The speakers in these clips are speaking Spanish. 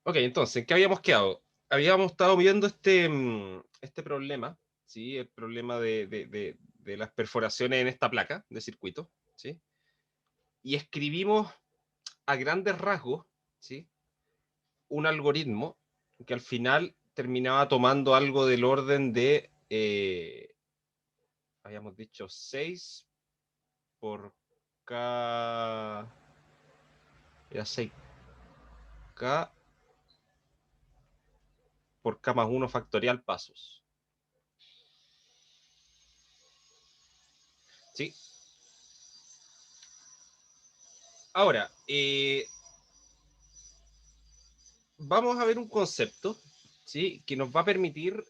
Ok, entonces, ¿en qué habíamos quedado? Habíamos estado viendo este problema, ¿sí? El problema de las perforaciones en esta placa de circuito, ¿sí? Y escribimos a grandes rasgos, ¿sí? Un algoritmo que al final terminaba tomando algo del orden de, habíamos dicho, 6 por K, era 6K por K más 1 factorial pasos. ¿Sí? Ahora, vamos a ver un concepto, ¿sí? Que nos va a permitir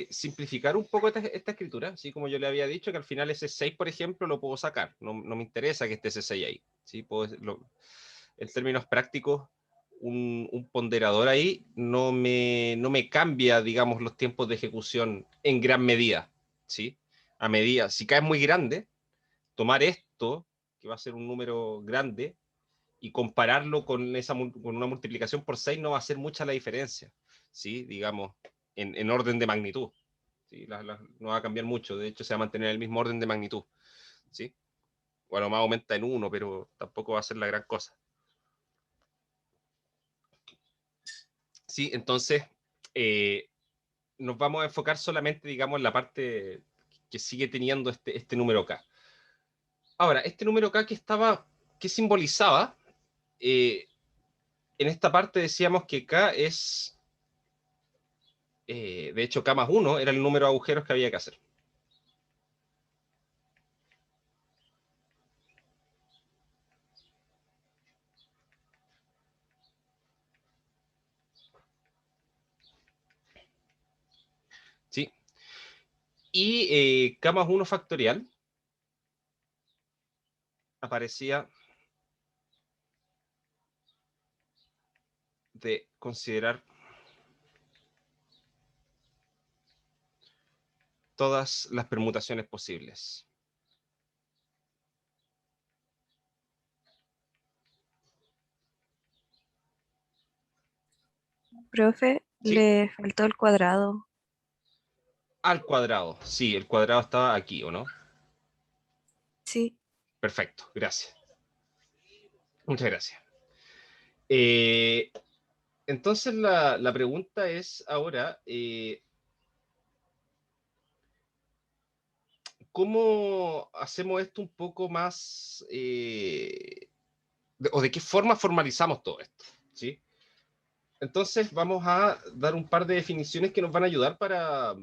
simplificar un poco esta escritura, así como yo le había dicho, que al final ese 6, por ejemplo, lo puedo sacar. No, no me interesa que esté ese 6 ahí. ¿Sí? En términos prácticos, un ponderador ahí no me cambia, digamos, los tiempos de ejecución en gran medida. ¿Sí? A medida, si cae muy grande, tomar esto, que va a ser un número grande, y compararlo con una multiplicación por 6 no va a hacer mucha la diferencia, ¿sí? Digamos, en orden de magnitud. ¿Sí? No va a cambiar mucho, de hecho se va a mantener el mismo orden de magnitud. ¿Sí? Bueno, más aumenta en 1, pero tampoco va a ser la gran cosa. ¿Sí? Entonces, nos vamos a enfocar solamente, digamos, en la parte que sigue teniendo este número K. Ahora, este número K que simbolizaba, en esta parte decíamos que K es, de hecho, K más 1 era el número de agujeros que había que hacer. ¿Sí? Y K más 1 factorial aparecía de considerar todas las permutaciones posibles. Profe, ¿Sí? le faltó el cuadrado. Al cuadrado. Sí, el cuadrado estaba aquí, ¿o no? Sí, Perfecto, gracias. Muchas gracias. Eh, entonces la pregunta es ahora, ¿cómo hacemos esto un poco más, o de qué forma formalizamos todo esto? ¿Sí? Entonces vamos a dar un par de definiciones que nos van a ayudar para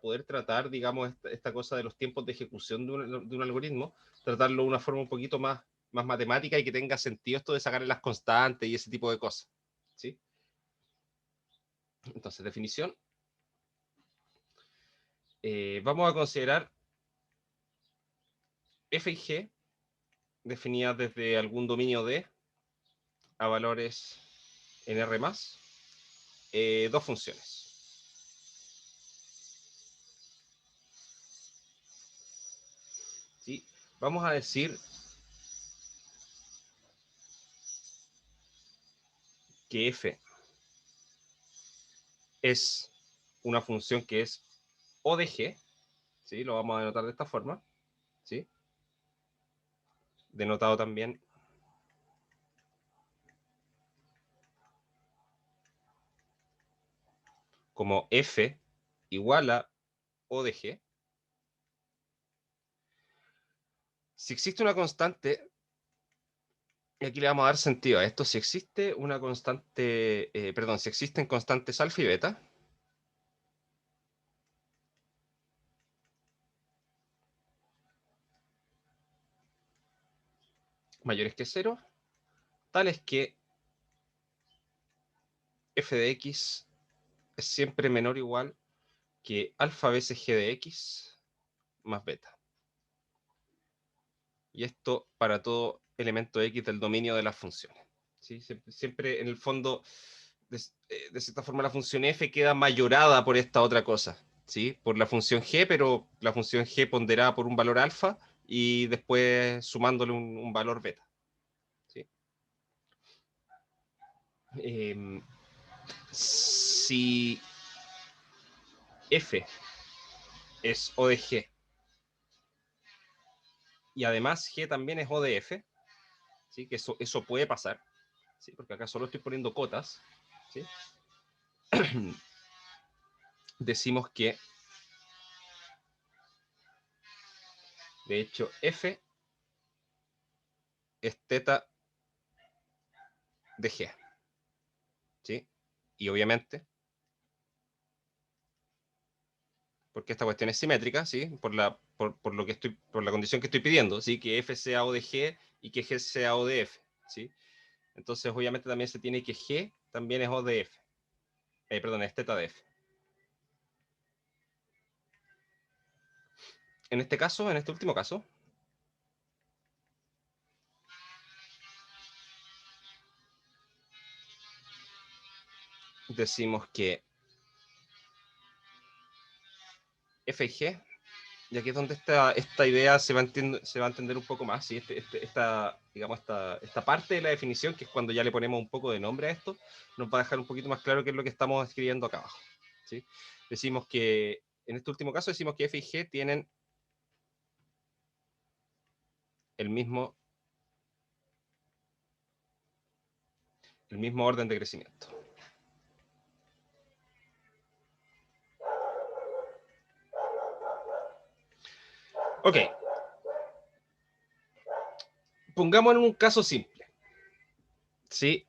poder tratar, digamos, esta cosa de los tiempos de ejecución de un algoritmo, tratarlo de una forma un poquito más matemática y que tenga sentido esto de sacarle las constantes y ese tipo de cosas. ¿Sí? Entonces, definición. Vamos a considerar f y g definidas desde algún dominio D a valores en R+, dos funciones. ¿Sí? Vamos a decir que f es una función que es O de G, ¿sí? Lo vamos a denotar de esta forma, ¿sí? Denotado también como f igual a O de G. Si existe una constante, y aquí le vamos a dar sentido a esto, si existe una constante, perdón, si existen constantes alfa y beta, mayores que 0, tales que f de x es siempre menor o igual que alfa veces g de x más beta. Y esto para todo elemento x del dominio de las funciones. ¿Sí? Siempre en el fondo, de cierta forma, la función f queda mayorada por esta otra cosa, ¿sí? Por la función g, pero la función g ponderada por un valor alfa y después sumándole un valor beta. ¿Sí? si F es O de G y además G también es O de F, ¿sí? Que eso puede pasar, ¿sí? Porque acá solo estoy poniendo cotas, ¿sí? Decimos que, de hecho, F es teta de G, ¿sí? Y obviamente, porque esta cuestión es simétrica, ¿sí? Por la condición que estoy pidiendo, ¿sí? Que F sea O de G y que G sea O de F, ¿sí? Entonces, obviamente, también se tiene que G también es O de F. Perdón, es teta de F. En este caso, en este último caso, decimos que F y G, y aquí es donde esta idea se va a entender un poco más, ¿sí? Digamos, esta parte de la definición, que es cuando ya le ponemos un poco de nombre a esto, nos va a dejar un poquito más claro qué es lo que estamos escribiendo acá abajo, ¿sí? Decimos que, en este último caso, decimos que F y G tienen el mismo orden de crecimiento. Ok. Pongamos en un caso simple, ¿sí?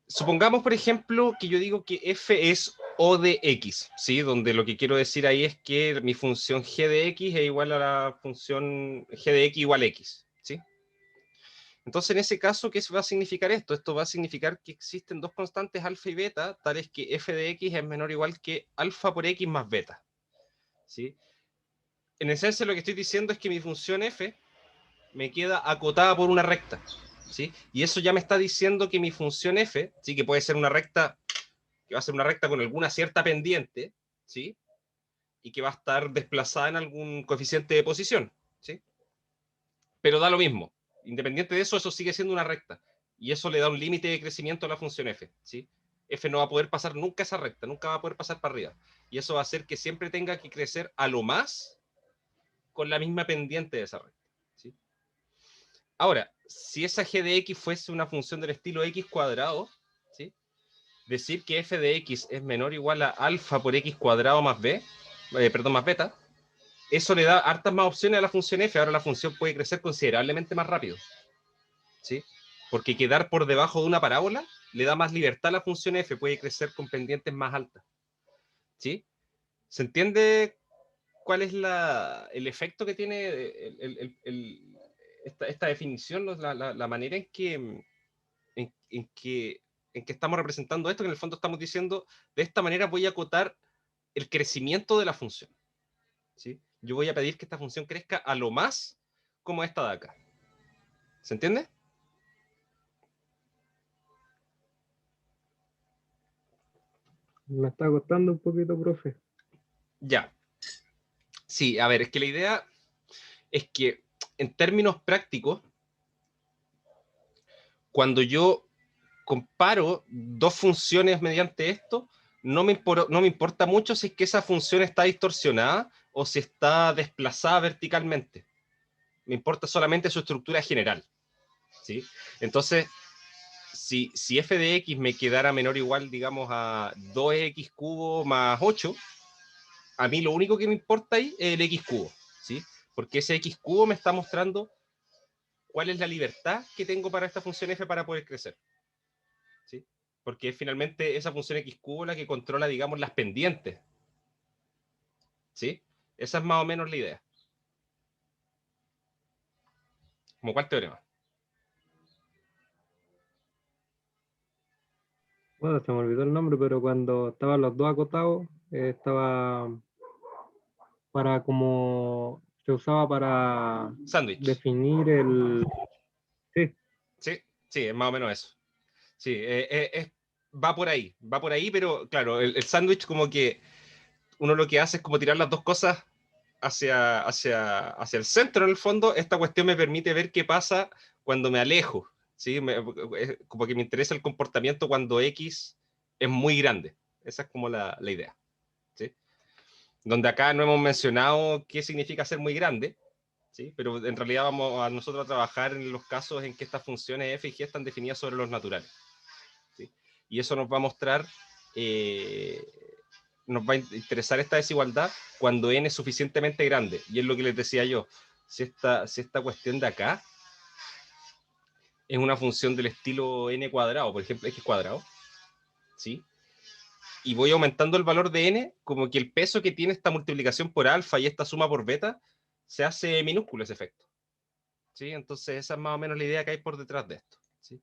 Supongamos, por ejemplo, que yo digo que F es O de X, ¿sí? Donde lo que quiero decir ahí es que mi función G de X es igual a la función G de X igual a X, ¿sí? Entonces, en ese caso, ¿qué va a significar esto? Esto va a significar que existen dos constantes alfa y beta, tales que F de X es menor o igual que alfa por X más beta, ¿sí? En esencia, lo que estoy diciendo es que mi función F me queda acotada por una recta, ¿sí? Y eso ya me está diciendo que mi función F, ¿sí? Que puede ser una recta, que va a ser una recta con alguna cierta pendiente, ¿sí? Y que va a estar desplazada en algún coeficiente de posición, ¿sí? Pero da lo mismo. Independiente de eso, eso sigue siendo una recta. Y eso le da un límite de crecimiento a la función F, ¿sí? F no va a poder pasar nunca esa recta, nunca va a poder pasar para arriba. Y eso va a hacer que siempre tenga que crecer a lo más con la misma pendiente de esa recta, ¿sí? Ahora, si esa g de x fuese una función del estilo x cuadrado, ¿sí? Decir que f de x es menor o igual a alfa por x cuadrado más b, más beta, eso le da hartas más opciones a la función f. Ahora la función puede crecer considerablemente más rápido, ¿sí? Porque quedar por debajo de una parábola le da más libertad a la función f, puede crecer con pendientes más altas, ¿sí? ¿Se entiende cuál es el efecto que tiene esta definición, la manera en que estamos representando esto? Que en el fondo estamos diciendo, de esta manera voy a acotar el crecimiento de la función, ¿sí? Yo voy a pedir que esta función crezca a lo más como esta de acá. ¿Se entiende? Me está costando un poquito, profe. Ya. Sí, a ver, es que la idea es que en términos prácticos, cuando yo comparo dos funciones mediante esto, no me importa mucho si es que esa función está distorsionada o si está desplazada verticalmente. Me importa solamente su estructura general, ¿sí? Entonces, si f de x me quedara menor o igual, digamos, a 2x cubo más 8, a mí lo único que me importa ahí es el x cubo, ¿sí? Porque ese x cubo me está mostrando cuál es la libertad que tengo para esta función f para poder crecer, ¿sí? Porque es finalmente esa función x cubo la que controla, digamos, las pendientes, ¿sí? Esa es más o menos la idea. ¿Como cuál teorema? Bueno, se me olvidó el nombre, pero cuando estaban los dos acotados, estaba para como se usaba para Sándwich. definir el... Sí, Sí, sí, es más o menos eso. Sí, va por ahí, pero claro, el sándwich como que uno lo que hace es como tirar las dos cosas hacia el centro en el fondo. Esta cuestión me permite ver qué pasa cuando me alejo, ¿sí? Como que me interesa el comportamiento cuando X es muy grande. Esa es como la idea. ¿Sí? Donde acá no hemos mencionado qué significa ser muy grande, ¿sí? Pero en realidad vamos a nosotros a trabajar en los casos en que estas funciones f y g están definidas sobre los naturales. ¿Sí? Y eso nos va a mostrar, nos va a interesar esta desigualdad cuando n es suficientemente grande. Y es lo que les decía yo, si esta cuestión de acá es una función del estilo n cuadrado, por ejemplo, x cuadrado, ¿sí? Y voy aumentando el valor de n, como que el peso que tiene esta multiplicación por alfa y esta suma por beta se hace minúsculo ese efecto. ¿Sí? Entonces esa es más o menos la idea que hay por detrás de esto. ¿Sí?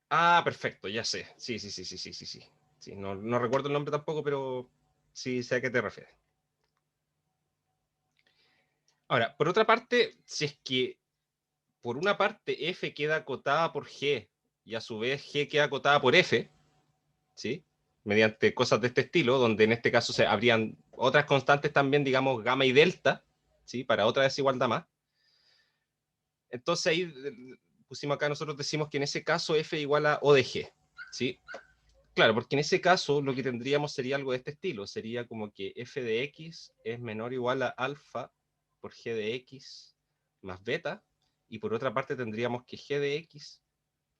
Ah, perfecto, ya sé. Sí, sí, sí, sí, sí, sí, sí. Sí, no recuerdo el nombre tampoco, pero sí sé a qué te refieres. Ahora, por otra parte, si es que por una parte f queda acotada por g y a su vez g queda acotada por f, ¿sí? Mediante cosas de este estilo, donde en este caso habrían otras constantes también, digamos, gamma y delta, ¿sí? Para otra desigualdad más. Entonces ahí pusimos acá, nosotros decimos que en ese caso f igual a O de g, ¿sí? Claro, porque en ese caso lo que tendríamos sería algo de este estilo, sería como que f de x es menor o igual a alfa por g de x más beta, y por otra parte tendríamos que g de x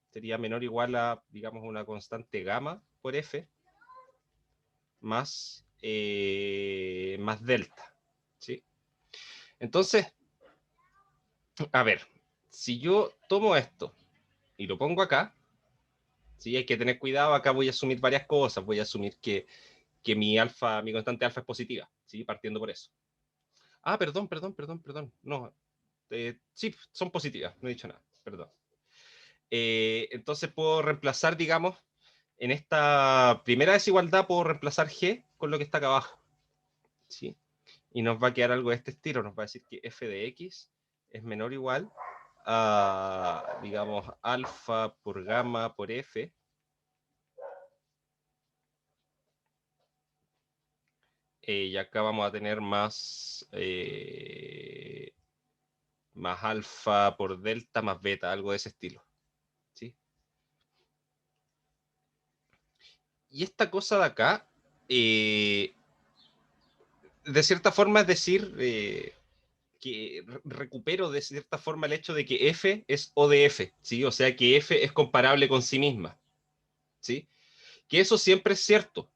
sería menor o igual a, digamos, una constante gamma por f más, más delta, ¿sí? Entonces, a ver, si yo tomo esto y lo pongo acá, ¿sí? Hay que tener cuidado, acá voy a asumir varias cosas, voy a asumir que mi constante alfa es positiva, ¿sí? Partiendo por eso. Ah, perdón, no, sí, son positivas, no he dicho nada, perdón. Entonces puedo reemplazar, digamos, en esta primera desigualdad puedo reemplazar g con lo que está acá abajo, ¿sí? Y nos va a quedar algo de este estilo, nos va a decir que f de x es menor o igual a, digamos, alfa por gamma por f, y acá vamos a tener más, más alfa por delta más beta, algo de ese estilo, ¿sí? Y esta cosa de acá, de cierta forma es decir, que recupero de cierta forma el hecho de que f es O de f, ¿sí? O sea que f es comparable con sí misma, ¿sí? Que eso siempre es cierto,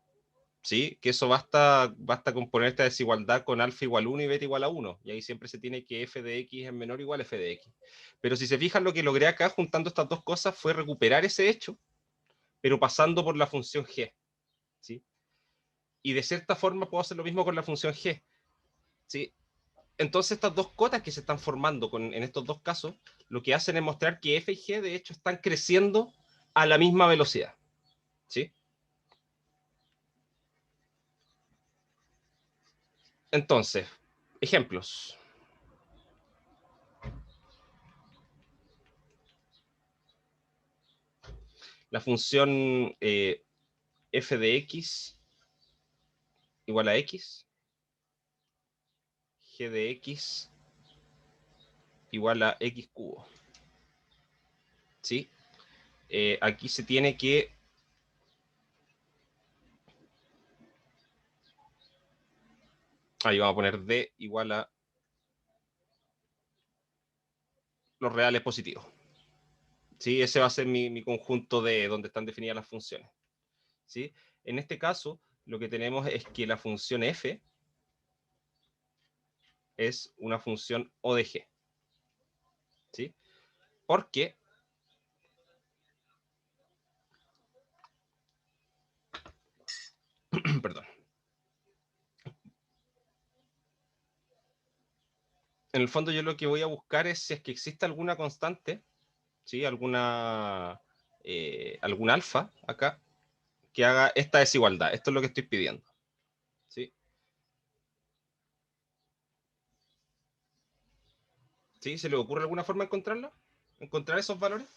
¿sí? Que eso basta con poner esta desigualdad con alfa igual a 1 y beta igual a 1, y ahí siempre se tiene que f de x es menor o igual a f de x. Pero si se fijan, lo que logré acá juntando estas dos cosas fue recuperar ese hecho, pero pasando por la función g, ¿sí? Y de cierta forma puedo hacer lo mismo con la función g, ¿sí? Entonces estas dos cotas que se están formando en estos dos casos, lo que hacen es mostrar que f y g de hecho están creciendo a la misma velocidad, ¿sí? Entonces, ejemplos. La función f de x igual a x, g de x igual a x cubo, ¿sí? Aquí se tiene que ahí vamos a poner d igual a los reales positivos, ¿sí? Ese va a ser mi conjunto de donde están definidas las funciones, ¿sí? En este caso, lo que tenemos es que la función f es una función O de g, ¿sí? Porque, perdón, en el fondo yo lo que voy a buscar es si es que existe alguna constante, ¿sí? Algún alfa acá que haga esta desigualdad. Esto es lo que estoy pidiendo, ¿sí? ¿Sí? ¿Se le ocurre alguna forma de encontrarlo? ¿Encontrar esos valores?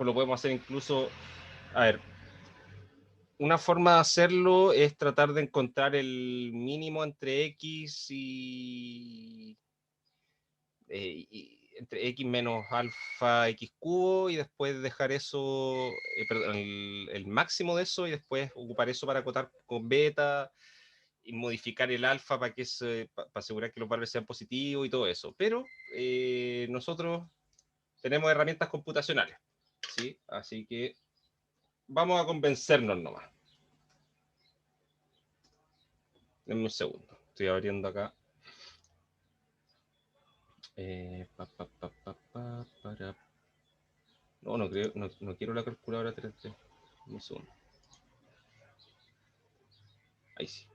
O lo podemos hacer incluso, a ver, una forma de hacerlo es tratar de encontrar el mínimo entre x entre x menos alfa x cubo, y después dejar eso, perdón, el máximo de eso, y después ocupar eso para acotar con beta y modificar el alfa para asegurar que los valores sean positivos y todo eso. Pero nosotros tenemos herramientas computacionales, ¿sí? Así que vamos a convencernos nomás. Denme un segundo, estoy abriendo acá. No creo, no quiero la calculadora 3D. Un segundo. Ahí sí.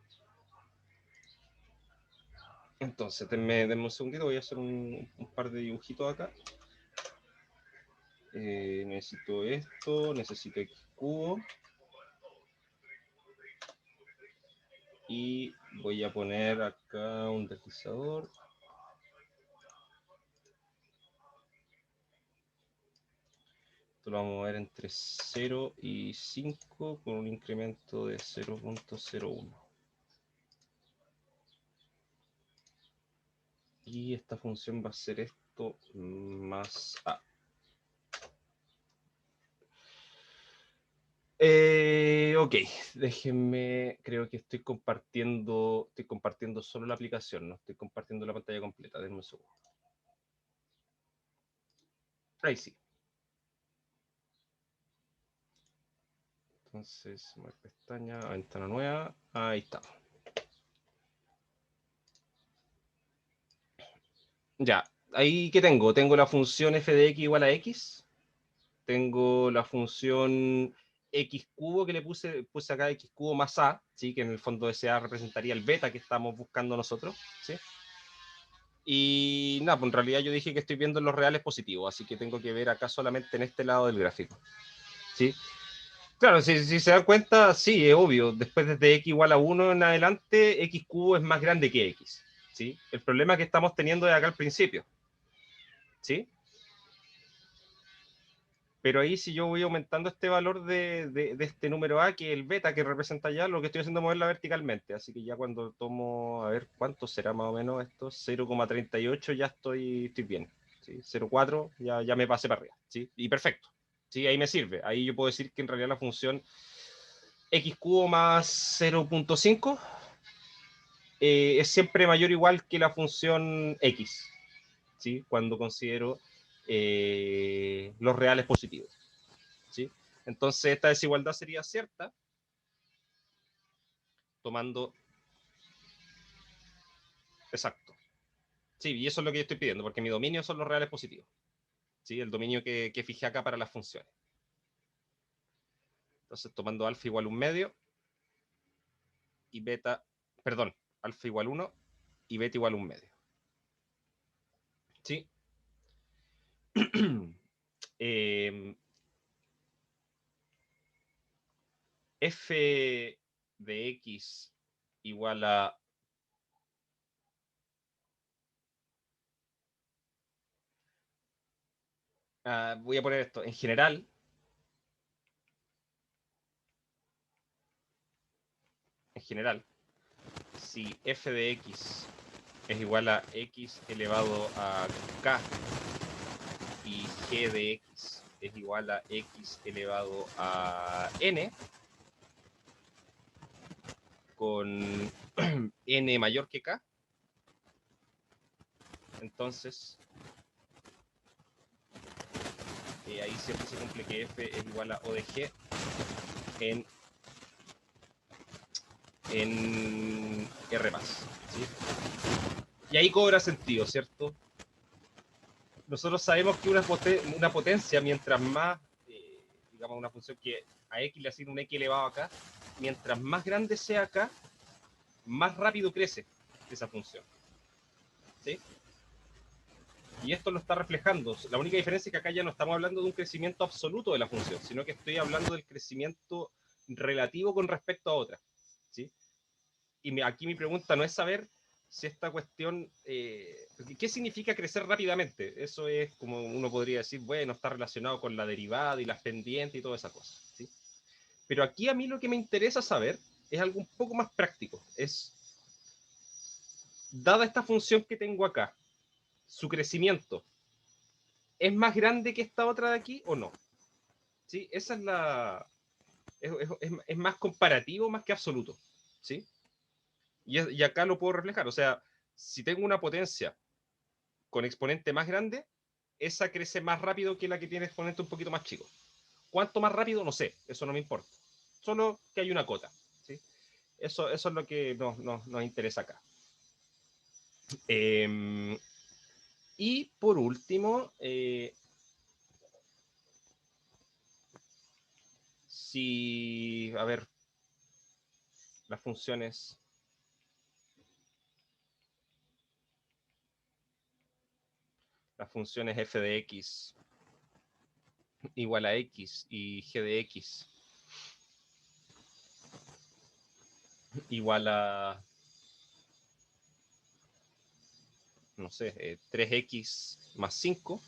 Entonces, denme un segundito, voy a hacer un par de dibujitos acá. Necesito esto, necesito X cubo. Y voy a poner acá un deslizador. Esto lo vamos a mover entre 0 y 5 con un incremento de 0.01. Y esta función va a ser esto más A. Ok, déjenme, creo que estoy compartiendo solo la aplicación, no estoy compartiendo la pantalla completa. Denme un segundo. Ahí sí. Entonces, más pestaña, ventana nueva, ahí está. Ya, ahí ¿qué tengo? Tengo la función f de x igual a x. Tengo la función x cubo que le puse acá x cubo más a, ¿sí? Que en el fondo ese a representaría el beta que estamos buscando nosotros, ¿sí? Y nada, pues en realidad yo dije que estoy viendo los reales positivos, así que tengo que ver acá solamente en este lado del gráfico, ¿sí? Claro, si se dan cuenta, sí, es obvio, después desde x igual a 1 en adelante, x cubo es más grande que x, ¿sí? El problema que estamos teniendo es acá al principio, ¿sí? Pero ahí si yo voy aumentando este valor de este número A, que es el beta que representa ya, lo que estoy haciendo es moverla verticalmente. Así que ya cuando tomo, a ver, ¿cuánto será más o menos esto? 0,38 ya estoy bien. ¿Sí? 0,4 ya me pasé para arriba. ¿Sí? Y perfecto. ¿Sí? Ahí me sirve. Ahí yo puedo decir que en realidad la función x cubo más 0.5 es siempre mayor o igual que la función x. ¿Sí? Cuando considero los reales positivos. ¿Sí? Entonces esta desigualdad sería cierta tomando... Exacto. Sí, y eso es lo que yo estoy pidiendo, porque mi dominio son los reales positivos. ¿Sí? El dominio que fijé acá para las funciones. Entonces tomando alfa igual 1 medio y beta, perdón, alfa igual 1 y beta igual 1 medio. ¿Sí? F de x igual a voy a poner esto en general. En general, si f de x es igual a x elevado a k y g de x es igual a x elevado a n, con n mayor que k, entonces ahí siempre se cumple que f es igual a o de g en r más, ¿sí? Y ahí cobra sentido, ¿cierto? Nosotros sabemos que una potencia, mientras más, digamos, una función que a x le asigna un x elevado a k, mientras más grande sea k, más rápido crece esa función, ¿sí? Y esto lo está reflejando. La única diferencia es que acá ya no estamos hablando de un crecimiento absoluto de la función, sino que estoy hablando del crecimiento relativo con respecto a otra, ¿sí? Y aquí mi pregunta no es saber si esta cuestión, ¿qué significa crecer rápidamente? Eso es como uno podría decir, bueno, está relacionado con la derivada y las pendientes y toda esa cosa, ¿sí? Pero aquí a mí lo que me interesa saber es algo un poco más práctico. Es, dada esta función que tengo acá, su crecimiento, ¿es más grande que esta otra de aquí o no? ¿Sí? Esa es la... Es más comparativo más que absoluto, ¿sí? Y acá lo puedo reflejar. O sea, si tengo una potencia con exponente más grande, esa crece más rápido que la que tiene exponente un poquito más chico. ¿Cuánto más rápido? No sé, eso no me importa. Solo que hay una cota, ¿sí? Eso es lo que nos interesa acá. Y por último, si, a ver, las funciones... Las funciones f de x igual a x y g de x igual a, no sé, 3x más 5,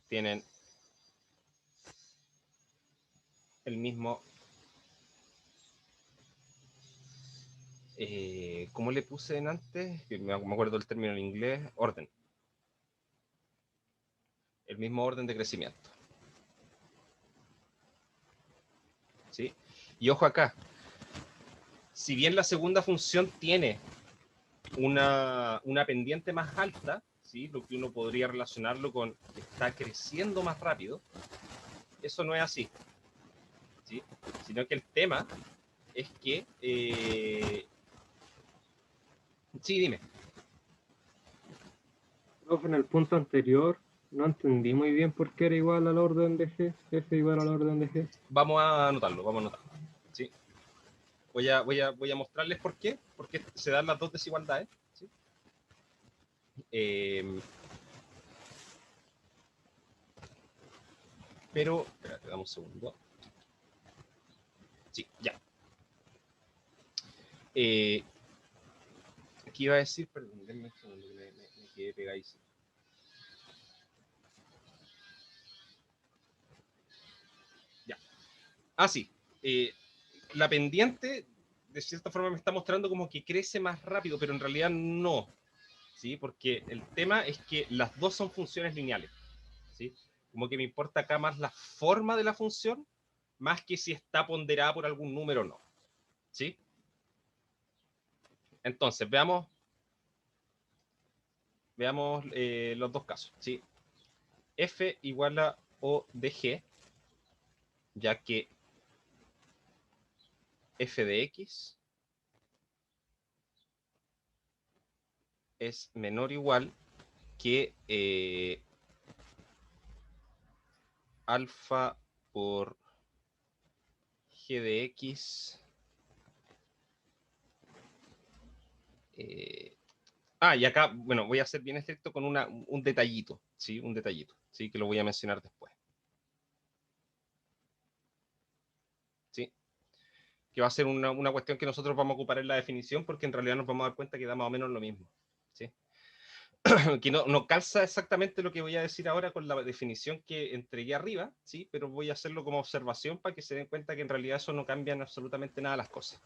tienen el mismo, ¿cómo le puse en antes? Me acuerdo el término en inglés, orden. El mismo orden de crecimiento. ¿Sí? Y ojo acá, si bien la segunda función tiene una pendiente más alta, ¿sí? Lo que uno podría relacionarlo con que está creciendo más rápido, eso no es así, ¿sí? Sino que el tema es que... sí, dime. Profe, en el punto anterior no entendí muy bien por qué era igual al orden de G, F igual al orden de G. Vamos a anotarlo, vamos a anotarlo. ¿Sí? Voy a mostrarles por qué, porque se dan las dos desigualdades. ¿Sí? Pero, espérate, dame un segundo. Sí, ya. Aquí iba a decir, perdón, denme un segundo, que me quedé pegadísimo. Ya. Ah, sí. La pendiente, de cierta forma, me está mostrando como que crece más rápido, pero en realidad no. ¿Sí? Porque el tema es que las dos son funciones lineales. ¿Sí? Como que me importa acá más la forma de la función, más que si está ponderada por algún número o no. ¿Sí? Entonces, veamos los dos casos. ¿Sí? F igual a O de G, ya que F de X es menor o igual que alfa por G de X. Y acá, bueno, voy a ser bien estricto con un detallito, ¿sí? Un detallito, ¿sí? Que lo voy a mencionar después. ¿Sí? Que va a ser una cuestión que nosotros vamos a ocupar en la definición, porque en realidad nos vamos a dar cuenta que da más o menos lo mismo, ¿sí? Que no calza exactamente lo que voy a decir ahora con la definición que entregué arriba, ¿sí? Pero voy a hacerlo como observación para que se den cuenta que en realidad eso no cambia en absolutamente nada las cosas.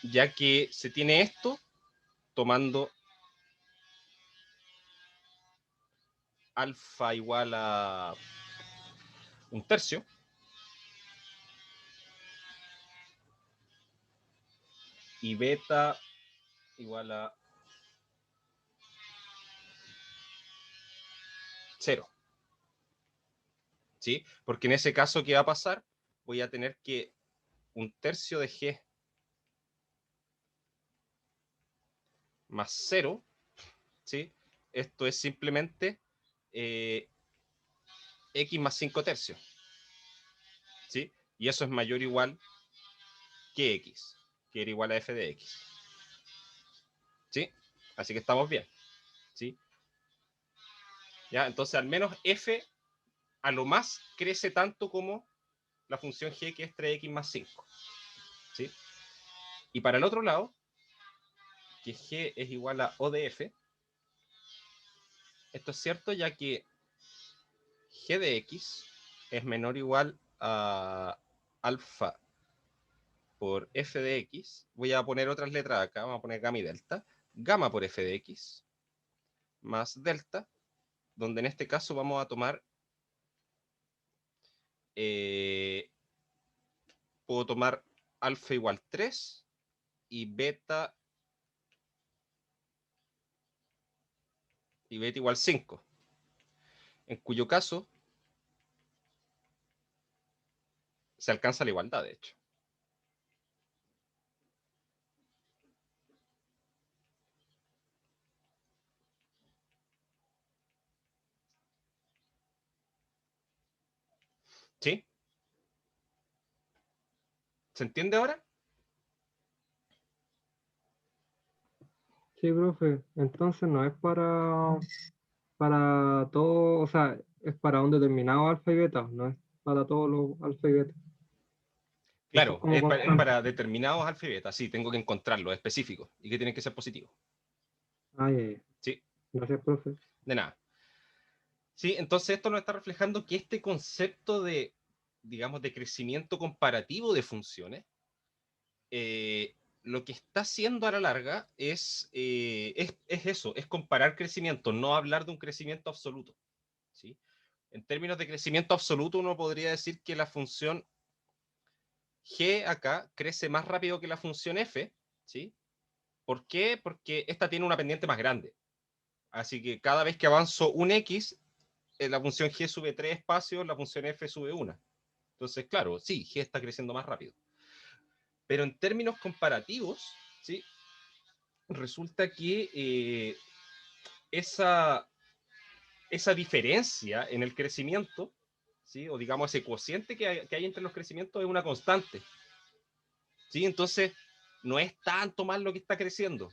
Ya que se tiene esto tomando alfa igual a un tercio, y beta igual a 0. ¿Sí? Porque en ese caso, ¿qué va a pasar? Voy a tener que un tercio de G más 0, ¿sí? Esto es simplemente X más 5 tercios, ¿sí? Y eso es mayor o igual que X, que era igual a F de X, ¿sí? Así que estamos bien, ¿sí? ¿Ya? Entonces, al menos F a lo más crece tanto como la función g, que es 3x más 5. ¿Sí? Y para el otro lado, que g es igual a O de f, esto es cierto ya que g de x es menor o igual a alfa por f de x. Voy a poner otras letras acá, vamos a poner gamma y delta. Gamma por f de x más delta, donde en este caso vamos a tomar, puedo tomar alfa igual 3 y beta igual 5, en cuyo caso se alcanza la igualdad, de hecho. ¿Sí? ¿Se entiende ahora? Sí, profe. Entonces no es para todo, o sea, es para un determinado alfa y beta, no es para todos los alfa y beta. Eso es Claro, como es constante. para determinados alfa y beta, sí, tengo que encontrarlo específico y que tiene que ser positivo. Ah, ya, ya. Sí, Gracias, profe. de nada. Sí, entonces esto nos está reflejando que este concepto de, digamos, de crecimiento comparativo de funciones, lo que está haciendo a la larga es eso, es comparar crecimiento, no hablar de un crecimiento absoluto. ¿Sí? En términos de crecimiento absoluto, uno podría decir que la función g acá crece más rápido que la función f, ¿sí? ¿Por qué? Porque esta tiene una pendiente más grande. Así que cada vez que avanzo un x, la función g sube 3 espacios, la función f sube 1. Entonces, claro, sí, g está creciendo más rápido. Pero en términos comparativos, ¿sí? Resulta que esa, esa diferencia en el crecimiento, ¿sí? O digamos ese cociente que hay entre los crecimientos es una constante. ¿Sí? Entonces, no es tanto más lo que está creciendo.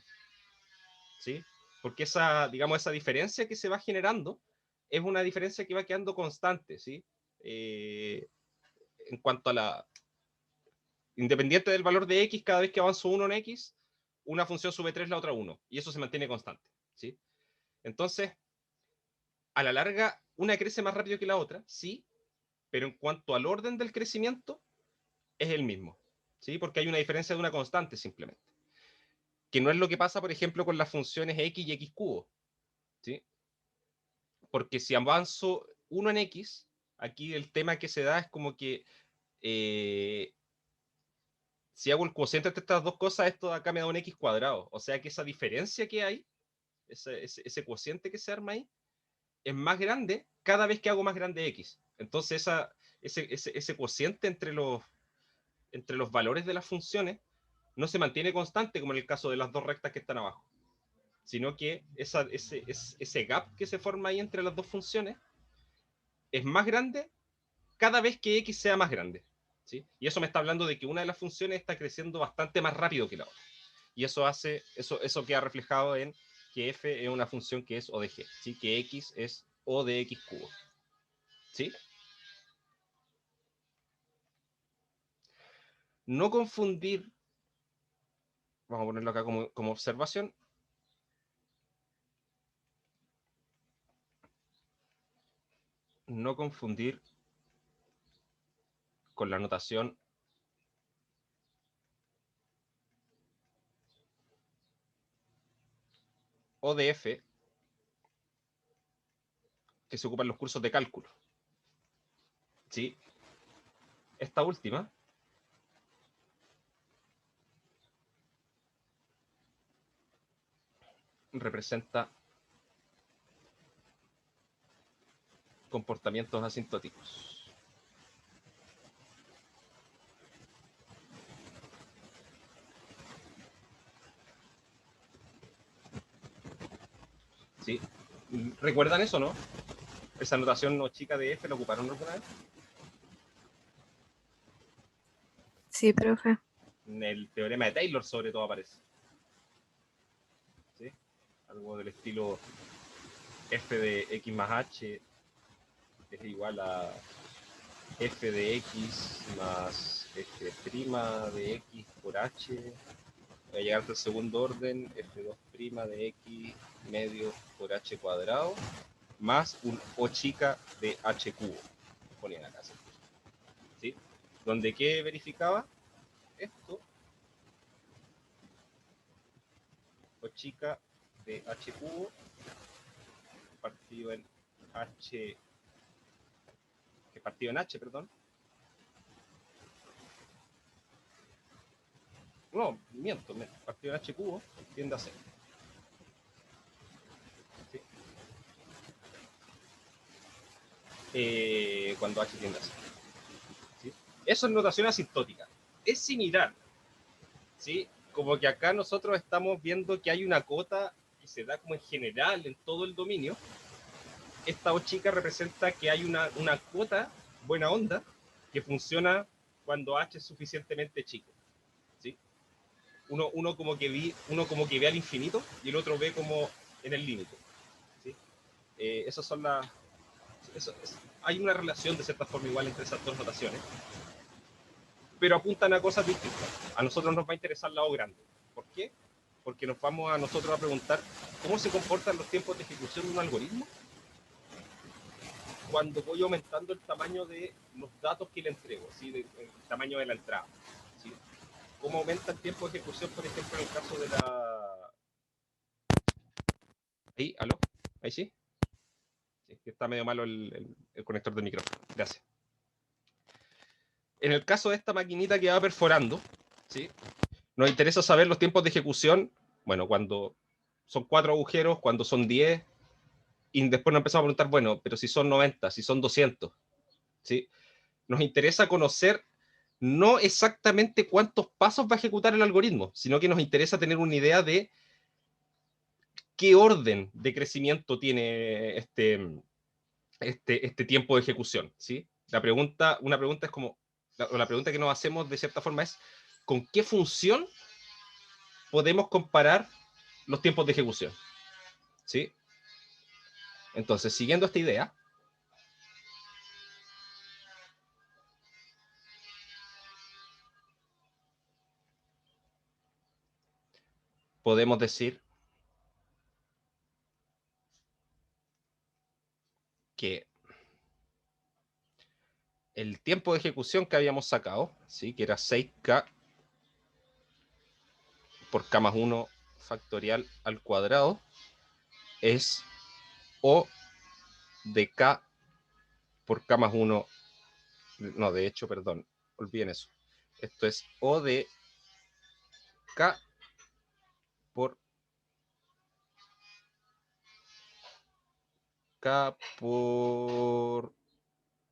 ¿Sí? Porque esa, digamos, esa diferencia que se va generando es una diferencia que va quedando constante, ¿sí? En cuanto a la... Independiente del valor de x, cada vez que avanzo 1 en x, una función sube 3, la otra 1. Y eso se mantiene constante, ¿sí? Entonces, a la larga, una crece más rápido que la otra, sí, pero en cuanto al orden del crecimiento, es el mismo, ¿sí? Porque hay una diferencia de una constante simplemente. Que no es lo que pasa, por ejemplo, con las funciones x y x cubo, ¿sí? Porque si avanzo 1 en x, aquí el tema que se da es como que eh, si hago el cociente entre estas dos cosas, esto de acá me da un x cuadrado. O sea que esa diferencia que hay, ese cociente que se arma ahí, es más grande cada vez que hago más grande x. Entonces ese cociente entre los valores de las funciones no se mantiene constante como en el caso de las dos rectas que están abajo, sino que ese gap que se forma ahí entre las dos funciones es más grande cada vez que x sea más grande. ¿Sí? Y eso me está hablando de que una de las funciones está creciendo bastante más rápido que la otra. Y eso queda reflejado en que f es una función que es O de g, ¿sí? Que x es O de x cubo. ¿Sí? No confundir, vamos a ponerlo acá como observación, no confundir con la notación O de f que se ocupa en los cursos de cálculo. ¿Sí? Esta última representa comportamientos asintóticos. ¿Sí? ¿Recuerdan eso, no? Esa notación no chica de f la ocuparon alguna vez. Sí, profe. En el teorema de Taylor, sobre todo, aparece. ¿Sí? Algo del estilo f de x más h es igual a f de x más f' de x por h, voy a llegar hasta el segundo orden, f2' de x medio por h cuadrado, más un o chica de h cubo, ponían acá, ¿sí? Donde ¿qué verificaba? Esto, o chica de h cubo, partido en h, que partido en h, perdón. No, miento, partido en h cubo tiende a 0. ¿Sí? Cuando h tiende a 0. ¿Sí? Eso es notación asintótica. Es similar, ¿sí? Como que acá nosotros estamos viendo que hay una cota que se da como en general en todo el dominio. Esta O chica representa que hay una cuota buena onda que funciona cuando h es suficientemente chico. ¿Sí? Uno como que ve al infinito y el otro ve como en el límite. ¿Sí? Esas son las... hay una relación de cierta forma igual entre esas dos notaciones, pero apuntan a cosas distintas. A nosotros nos va a interesar la O grande. ¿Por qué? Porque nos vamos a nosotros a preguntar cómo se comportan los tiempos de ejecución de un algoritmo cuando voy aumentando el tamaño de los datos que le entrego, ¿sí? El tamaño de la entrada. ¿Sí? ¿Cómo aumenta el tiempo de ejecución, por ejemplo, en el caso de la... Ahí, ¿aló? ¿Ahí sí? Sí, que está medio malo el conector del micrófono. Gracias. En el caso de esta maquinita que va perforando, ¿sí? Nos interesa saber los tiempos de ejecución, bueno, cuando son 4 agujeros, cuando son 10, y después nos empezamos a preguntar, bueno, pero si son 90, si son 200, ¿sí? Nos interesa conocer no exactamente cuántos pasos va a ejecutar el algoritmo, sino que nos interesa tener una idea de qué orden de crecimiento tiene este tiempo de ejecución, ¿sí? Una pregunta es como, la pregunta que nos hacemos de cierta forma es, ¿con qué función podemos comparar los tiempos de ejecución? ¿Sí? Entonces, siguiendo esta idea, podemos decir que el tiempo de ejecución que habíamos sacado, ¿sí? Que era 6K por K más 1 factorial al cuadrado, es O de K por K más 1, no, de hecho, perdón, olviden eso. Esto es O de K por K por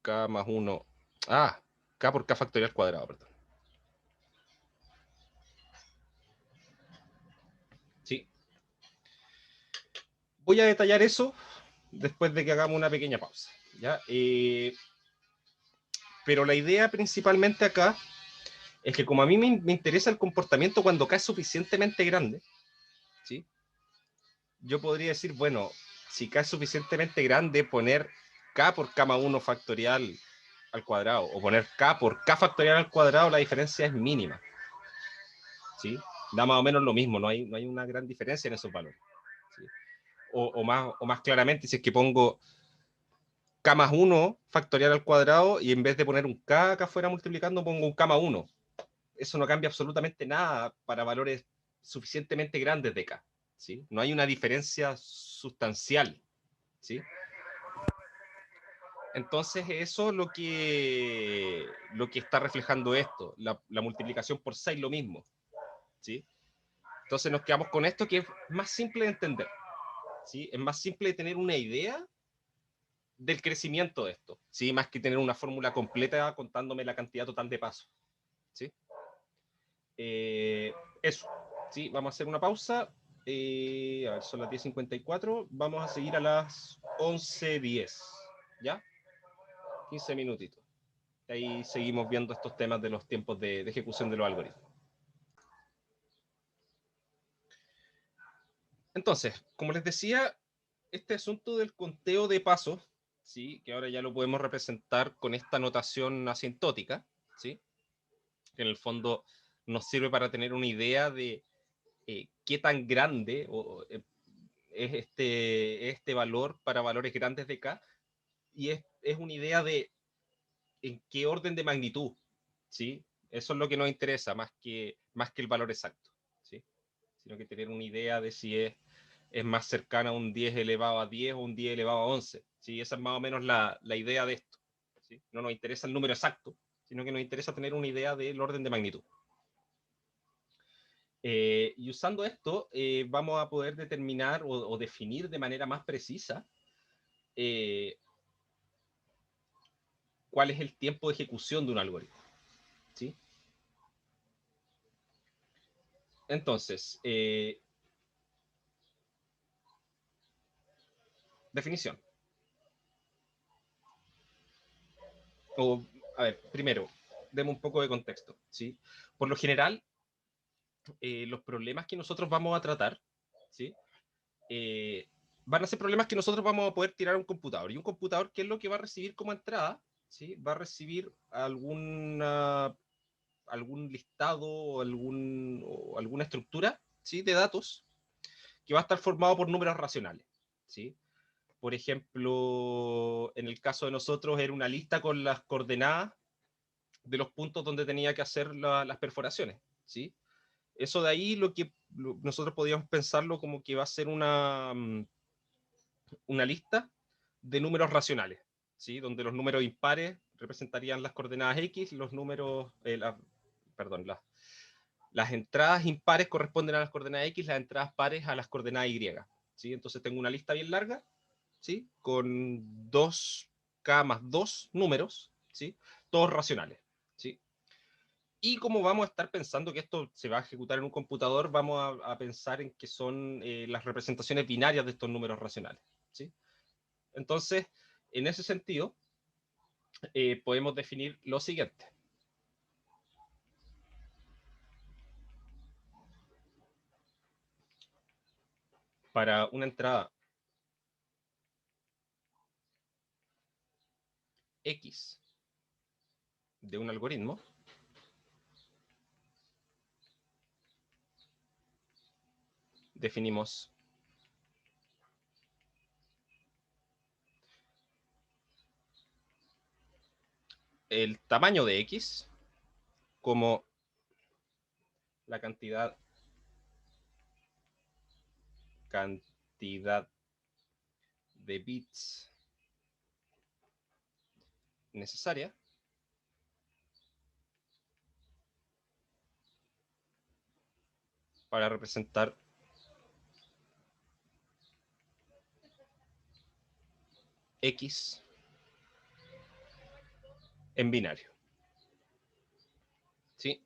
K más 1. Ah, K por K factorial cuadrado, perdón. Sí. Voy a detallar eso después de que hagamos una pequeña pausa. ¿Ya? Pero la idea principalmente acá es que como a mí me interesa el comportamiento cuando K es suficientemente grande, ¿sí? Yo podría decir, bueno, si K es suficientemente grande, poner K por K más 1 factorial al cuadrado, o poner K por K factorial al cuadrado, la diferencia es mínima. ¿Sí? Da más o menos lo mismo, no hay una gran diferencia en esos valores. ¿Sí? O más claramente, si es que pongo K más 1 factorial al cuadrado y en vez de poner un K acá afuera multiplicando, pongo un K más 1. Eso no cambia absolutamente nada para valores suficientemente grandes de K. ¿Sí? No hay una diferencia sustancial. ¿Sí? Entonces, eso es lo que está reflejando esto. La multiplicación por 6, lo mismo. ¿Sí? Entonces, nos quedamos con esto que es más simple de entender. ¿Sí? Es más simple de tener una idea del crecimiento de esto, ¿sí? Más que tener una fórmula completa contándome la cantidad total de pasos. ¿Sí? Eso. ¿Sí? Vamos a hacer una pausa. A ver, son las 10:54. Vamos a seguir a las 11:10. ¿Ya? 15 minutitos. Ahí seguimos viendo estos temas de los tiempos de ejecución de los algoritmos. Entonces, como les decía, este asunto del conteo de pasos, ¿sí? Que ahora ya lo podemos representar con esta notación asintótica, ¿sí? Que en el fondo nos sirve para tener una idea de qué tan grande es este valor para valores grandes de K, y es una idea de en qué orden de magnitud, ¿sí? Eso es lo que nos interesa, más que el valor exacto, ¿sí? Sino que tener una idea de si es más cercana a un 10 elevado a 10 o un 10 elevado a 11, ¿sí? Esa es más o menos la idea de esto, ¿sí? No nos interesa el número exacto, sino que nos interesa tener una idea del orden de magnitud. Y usando esto, vamos a poder determinar o definir de manera más precisa cuál es el tiempo de ejecución de un algoritmo, ¿sí? Entonces, definición. A ver, primero, demos un poco de contexto, ¿sí? Por lo general, los problemas que nosotros vamos a tratar, ¿sí? Van a ser problemas que nosotros vamos a poder tirar a un computador. Y un computador, ¿qué es lo que va a recibir como entrada? ¿Sí? Va a recibir algún listado o alguna estructura, ¿sí? De datos que va a estar formado por números racionales, ¿sí? Por ejemplo, en el caso de nosotros era una lista con las coordenadas de los puntos donde tenía que hacer las perforaciones, ¿sí? Eso de ahí nosotros podíamos pensarlo como que va a ser una lista de números racionales, ¿sí? Donde los números impares representarían las coordenadas X, los números, las entradas impares corresponden a las coordenadas X, las entradas pares a las coordenadas Y, ¿sí? Entonces tengo una lista bien larga, ¿sí? Con 2K más 2 números, ¿sí? Todos racionales, ¿sí? Y como vamos a estar pensando que esto se va a ejecutar en un computador, vamos a pensar en que son las representaciones binarias de estos números racionales, ¿sí? Entonces, en ese sentido, podemos definir lo siguiente. Para una entrada X de un algoritmo, definimos el tamaño de X como la cantidad de bits necesaria para representar X en binario, ¿sí?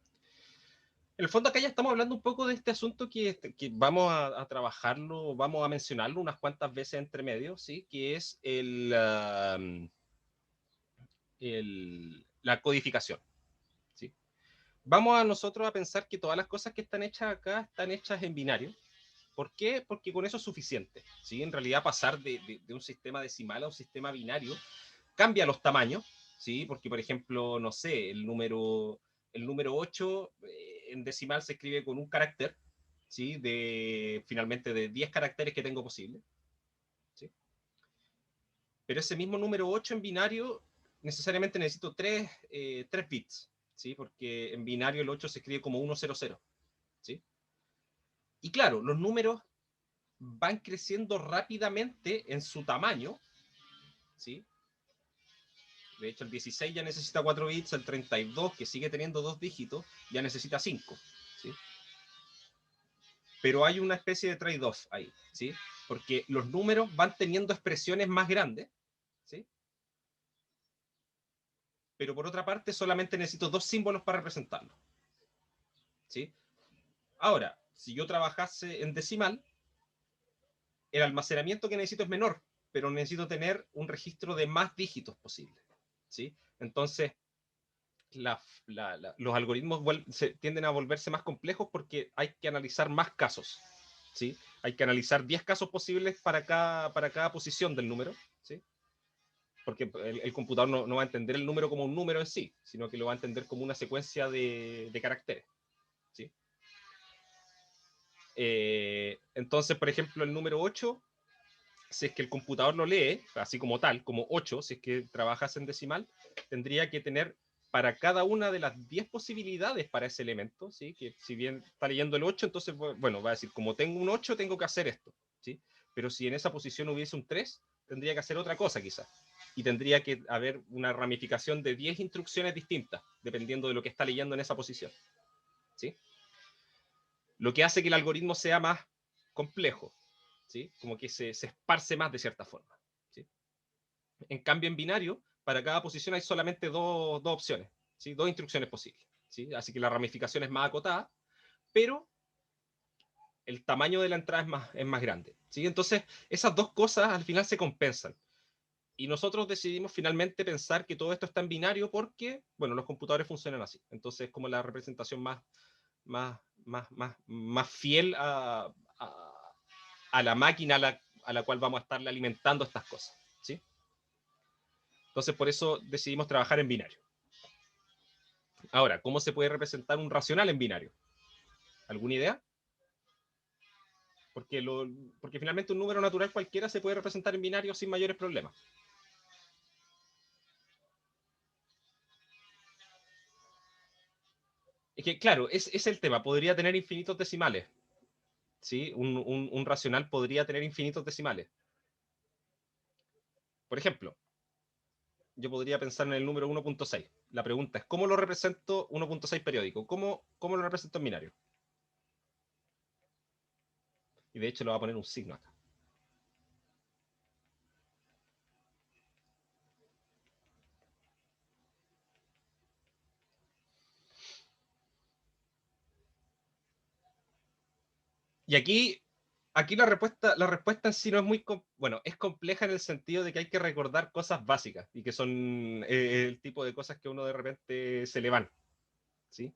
En el fondo acá ya estamos hablando un poco de este asunto que vamos a trabajarlo, vamos a mencionarlo unas cuantas veces entre medio, ¿sí? Que es la codificación, ¿sí? Vamos a nosotros a pensar que todas las cosas que están hechas acá están hechas en binario. ¿Por qué? Porque con eso es suficiente, ¿sí? En realidad pasar de un sistema decimal a un sistema binario cambia los tamaños, ¿sí? Porque, por ejemplo, no sé, el número 8 en decimal se escribe con un carácter, ¿sí? Finalmente de 10 caracteres que tengo posible, ¿sí? Pero ese mismo número 8 en binario necesariamente necesito 3 bits, ¿sí? Porque en binario el 8 se escribe como 100, ¿sí? Y claro, los números van creciendo rápidamente en su tamaño, ¿sí? De hecho, el 16 ya necesita 4 bits, el 32, que sigue teniendo 2 dígitos, ya necesita 5, ¿sí? Pero hay una especie de trade-off ahí, ¿sí? Porque los números van teniendo expresiones más grandes, ¿sí? Pero por otra parte, solamente necesito 2 símbolos para representarlo, ¿sí? Ahora, si yo trabajase en decimal, el almacenamiento que necesito es menor, pero necesito tener un registro de más dígitos posible, ¿sí? Entonces, los algoritmos tienden a volverse más complejos porque hay que analizar más casos, ¿sí? Hay que analizar 10 casos posibles para cada posición del número, ¿sí? porque el computador no va a entender el número como un número en sí, sino que lo va a entender como una secuencia de caracteres, ¿sí? Entonces, por ejemplo, el número 8, si es que el computador lo lee, así como tal, como 8, si es que trabajas en decimal, tendría que tener para cada una de las 10 posibilidades para ese elemento, ¿sí? Que si bien está leyendo el 8, entonces, bueno, va a decir, como tengo un 8, tengo que hacer esto, ¿sí? Pero si en esa posición hubiese un 3, tendría que hacer otra cosa quizás. Y tendría que haber una ramificación de 10 instrucciones distintas, dependiendo de lo que está leyendo en esa posición, ¿sí? Lo que hace que el algoritmo sea más complejo, ¿sí? Como que se esparce más de cierta forma, ¿sí? En cambio, en binario, para cada posición hay solamente dos opciones, ¿sí? Dos instrucciones posibles, ¿sí? Así que la ramificación es más acotada, pero el tamaño de la entrada es más grande, ¿sí? Entonces, esas dos cosas al final se compensan. Y nosotros decidimos finalmente pensar que todo esto está en binario porque, bueno, los computadores funcionan así. Entonces, es como la representación más fiel a la máquina a la cual vamos a estarle alimentando estas cosas, ¿sí? Entonces, por eso decidimos trabajar en binario. Ahora, ¿cómo se puede representar un racional en binario? ¿Alguna idea? Porque finalmente un número natural cualquiera se puede representar en binario sin mayores problemas. Es que, claro, es el tema. Podría tener infinitos decimales, ¿sí? Un racional podría tener infinitos decimales. Por ejemplo, yo podría pensar en el número 1.6. La pregunta es, ¿cómo lo represento 1.6 periódico? ¿Cómo lo represento en binario? Y de hecho le voy a poner un signo acá. Y aquí la respuesta en sí no es muy, bueno, es compleja en el sentido de que hay que recordar cosas básicas y que son el tipo de cosas que uno de repente se le van, ¿sí?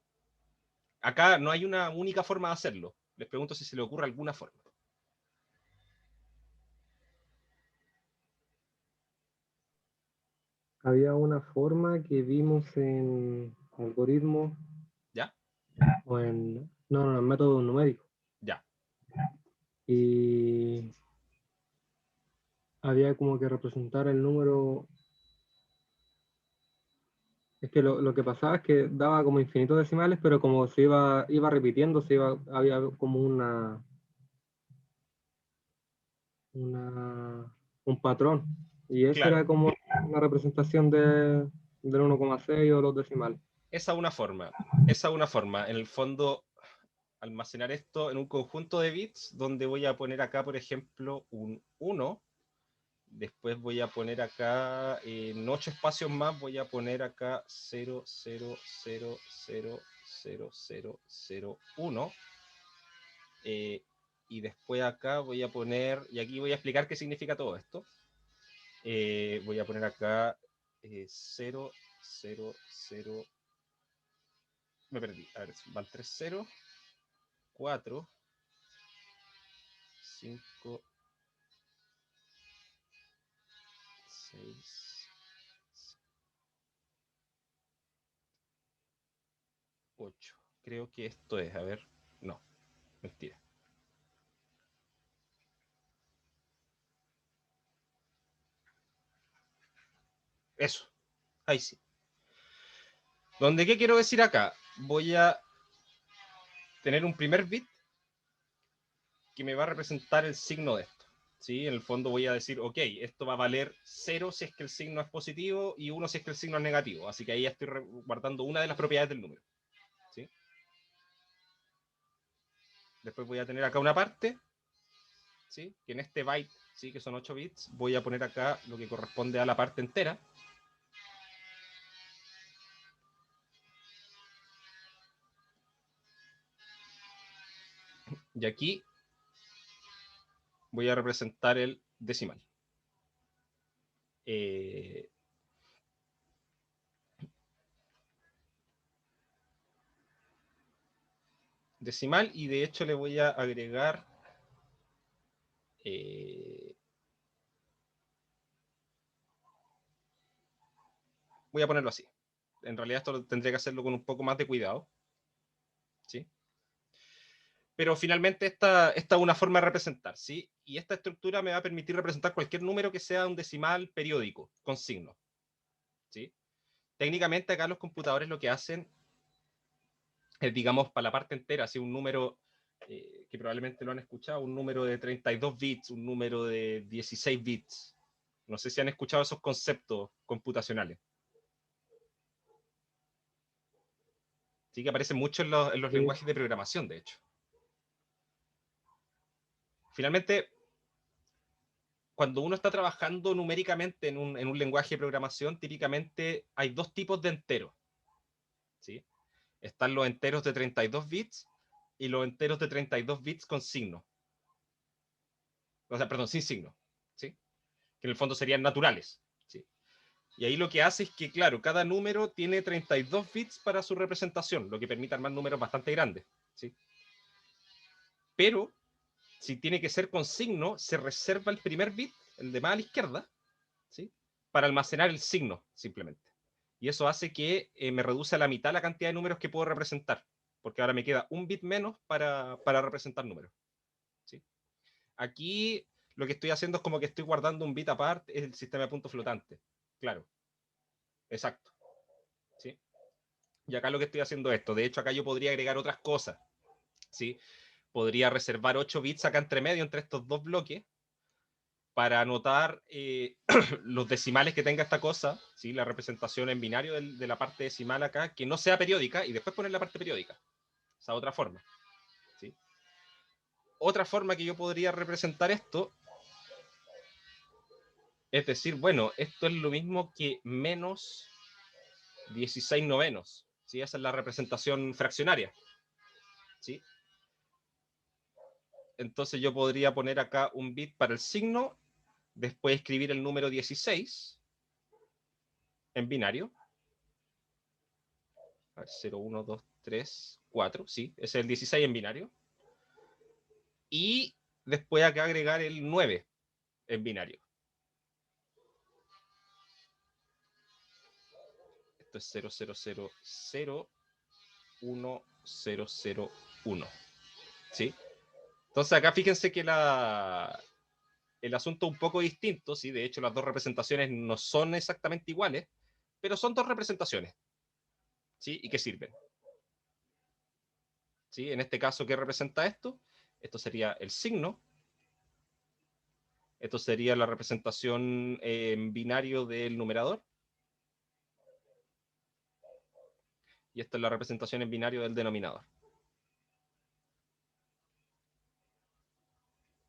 Acá no hay una única forma de hacerlo. Les pregunto si se le ocurre alguna forma. Había una forma que vimos en algoritmos ¿Ya? o en, no, en métodos numéricos. Ya. Y había como que representar el número. Es que lo que pasaba es que daba como infinitos decimales, pero como se iba repitiendo, había como un patrón. Y esa Claro. era como una representación del 1,6 o los decimales. Esa es una forma. Esa es una forma. En el fondo, almacenar esto en un conjunto de bits donde voy a poner acá, por ejemplo, un 1. Después voy a poner acá, en 8 espacios más, voy a poner acá 0, 0, 0, 0, 0, 0, 0, 1. Y después acá voy a poner, y aquí voy a explicar qué significa todo esto. Voy a poner acá 0, 0, 0. Me perdí. A ver, van 3 0, 4, 5, 6, 8. Creo que esto es, a ver, no, mentira. Eso, ahí sí. ¿Dónde qué quiero decir acá? Voy a tener un primer bit que me va a representar el signo de esto. ¿Sí? En el fondo voy a decir, ok, esto va a valer 0 si es que el signo es positivo y 1 si es que el signo es negativo. Así que ahí ya estoy guardando una de las propiedades del número. ¿Sí? Después voy a tener acá una parte, ¿sí? Que en este byte, ¿sí? Que son 8 bits, voy a poner acá lo que corresponde a la parte entera. Y aquí voy a representar el decimal. Decimal, y de hecho le voy a agregar Voy a ponerlo así. En realidad esto tendría que hacerlo con un poco más de cuidado. ¿Sí? Pero finalmente esta es una forma de representar, ¿sí? Y esta estructura me va a permitir representar cualquier número que sea un decimal periódico, con signo, ¿sí? Técnicamente acá los computadores lo que hacen es, digamos, para la parte entera, ¿sí? Un número que probablemente lo han escuchado, un número de 32 bits, un número de 16 bits. No sé si han escuchado esos conceptos computacionales. Sí, que aparecen mucho en los Sí, lenguajes de programación, de hecho. Finalmente, cuando uno está trabajando numéricamente en un lenguaje de programación, típicamente hay dos tipos de enteros, ¿sí? Están los enteros de 32 bits y los enteros de 32 bits con signo. O sea, perdón, sin signo, ¿sí? Que en el fondo serían naturales, ¿sí? Y ahí lo que hace es que, claro, cada número tiene 32 bits para su representación, lo que permite armar números bastante grandes, ¿sí? Pero, si tiene que ser con signo, se reserva el primer bit, el de más a la izquierda, ¿sí? Para almacenar el signo, simplemente. Y eso hace que me reduce a la mitad la cantidad de números que puedo representar, porque ahora me queda un bit menos para representar números, ¿sí? Aquí lo que estoy haciendo es como que estoy guardando un bit aparte, es el sistema de punto flotante. Claro, exacto, ¿sí? Y acá lo que estoy haciendo es esto. De hecho, acá yo podría agregar otras cosas, ¿sí? Podría reservar 8 bits acá entre medio, entre estos dos bloques, para anotar los decimales que tenga esta cosa, ¿sí? La representación en binario de la parte decimal acá, que no sea periódica, y después poner la parte periódica. Esa otra forma, ¿sí? Otra forma que yo podría representar esto es decir, bueno, esto es lo mismo que menos 16 novenos, ¿sí? Esa es la representación fraccionaria, ¿sí? Entonces yo podría poner acá un bit para el signo, después escribir el número 16 en binario. A ver, 0, 1, 2, 3, 4, sí, ese es el 16 en binario. Y después acá agregar el 9 en binario. Esto es 0, 0, 0, 0, 1, 0, 0, 1. ¿Sí? Entonces acá fíjense que el asunto es un poco distinto, ¿sí? De hecho, las dos representaciones no son exactamente iguales, pero son dos representaciones, ¿sí? Y que sirven. ¿Sí? En este caso, ¿qué representa esto? Esto sería el signo. Esto sería la representación en binario del numerador. Y esta es la representación en binario del denominador.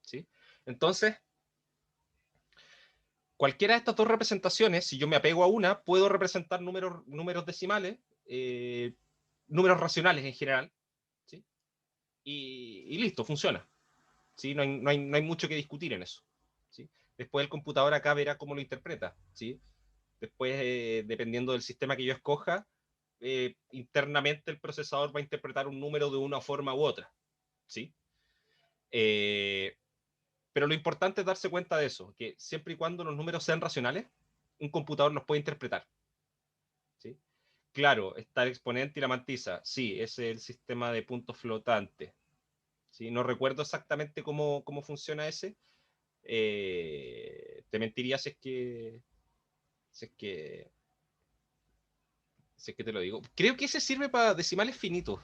¿Sí? Entonces, cualquiera de estas dos representaciones, si yo me apego a una, puedo representar números decimales, números racionales en general, ¿sí? Y listo, funciona. ¿Sí? No hay mucho que discutir en eso, ¿sí? Después el computador acá verá cómo lo interpreta, ¿sí? Después, dependiendo del sistema que yo escoja, internamente el procesador va a interpretar un número de una forma u otra, ¿sí? Eh, pero lo importante es darse cuenta de eso, que siempre y cuando los números sean racionales, un computador los puede interpretar, ¿sí? Claro, está el exponente y la mantisa, sí, ese es el sistema de puntos flotantes, ¿sí? No recuerdo exactamente cómo funciona ese. Te mentiría si es que si es que te lo digo. Creo que ese sirve para decimales finitos.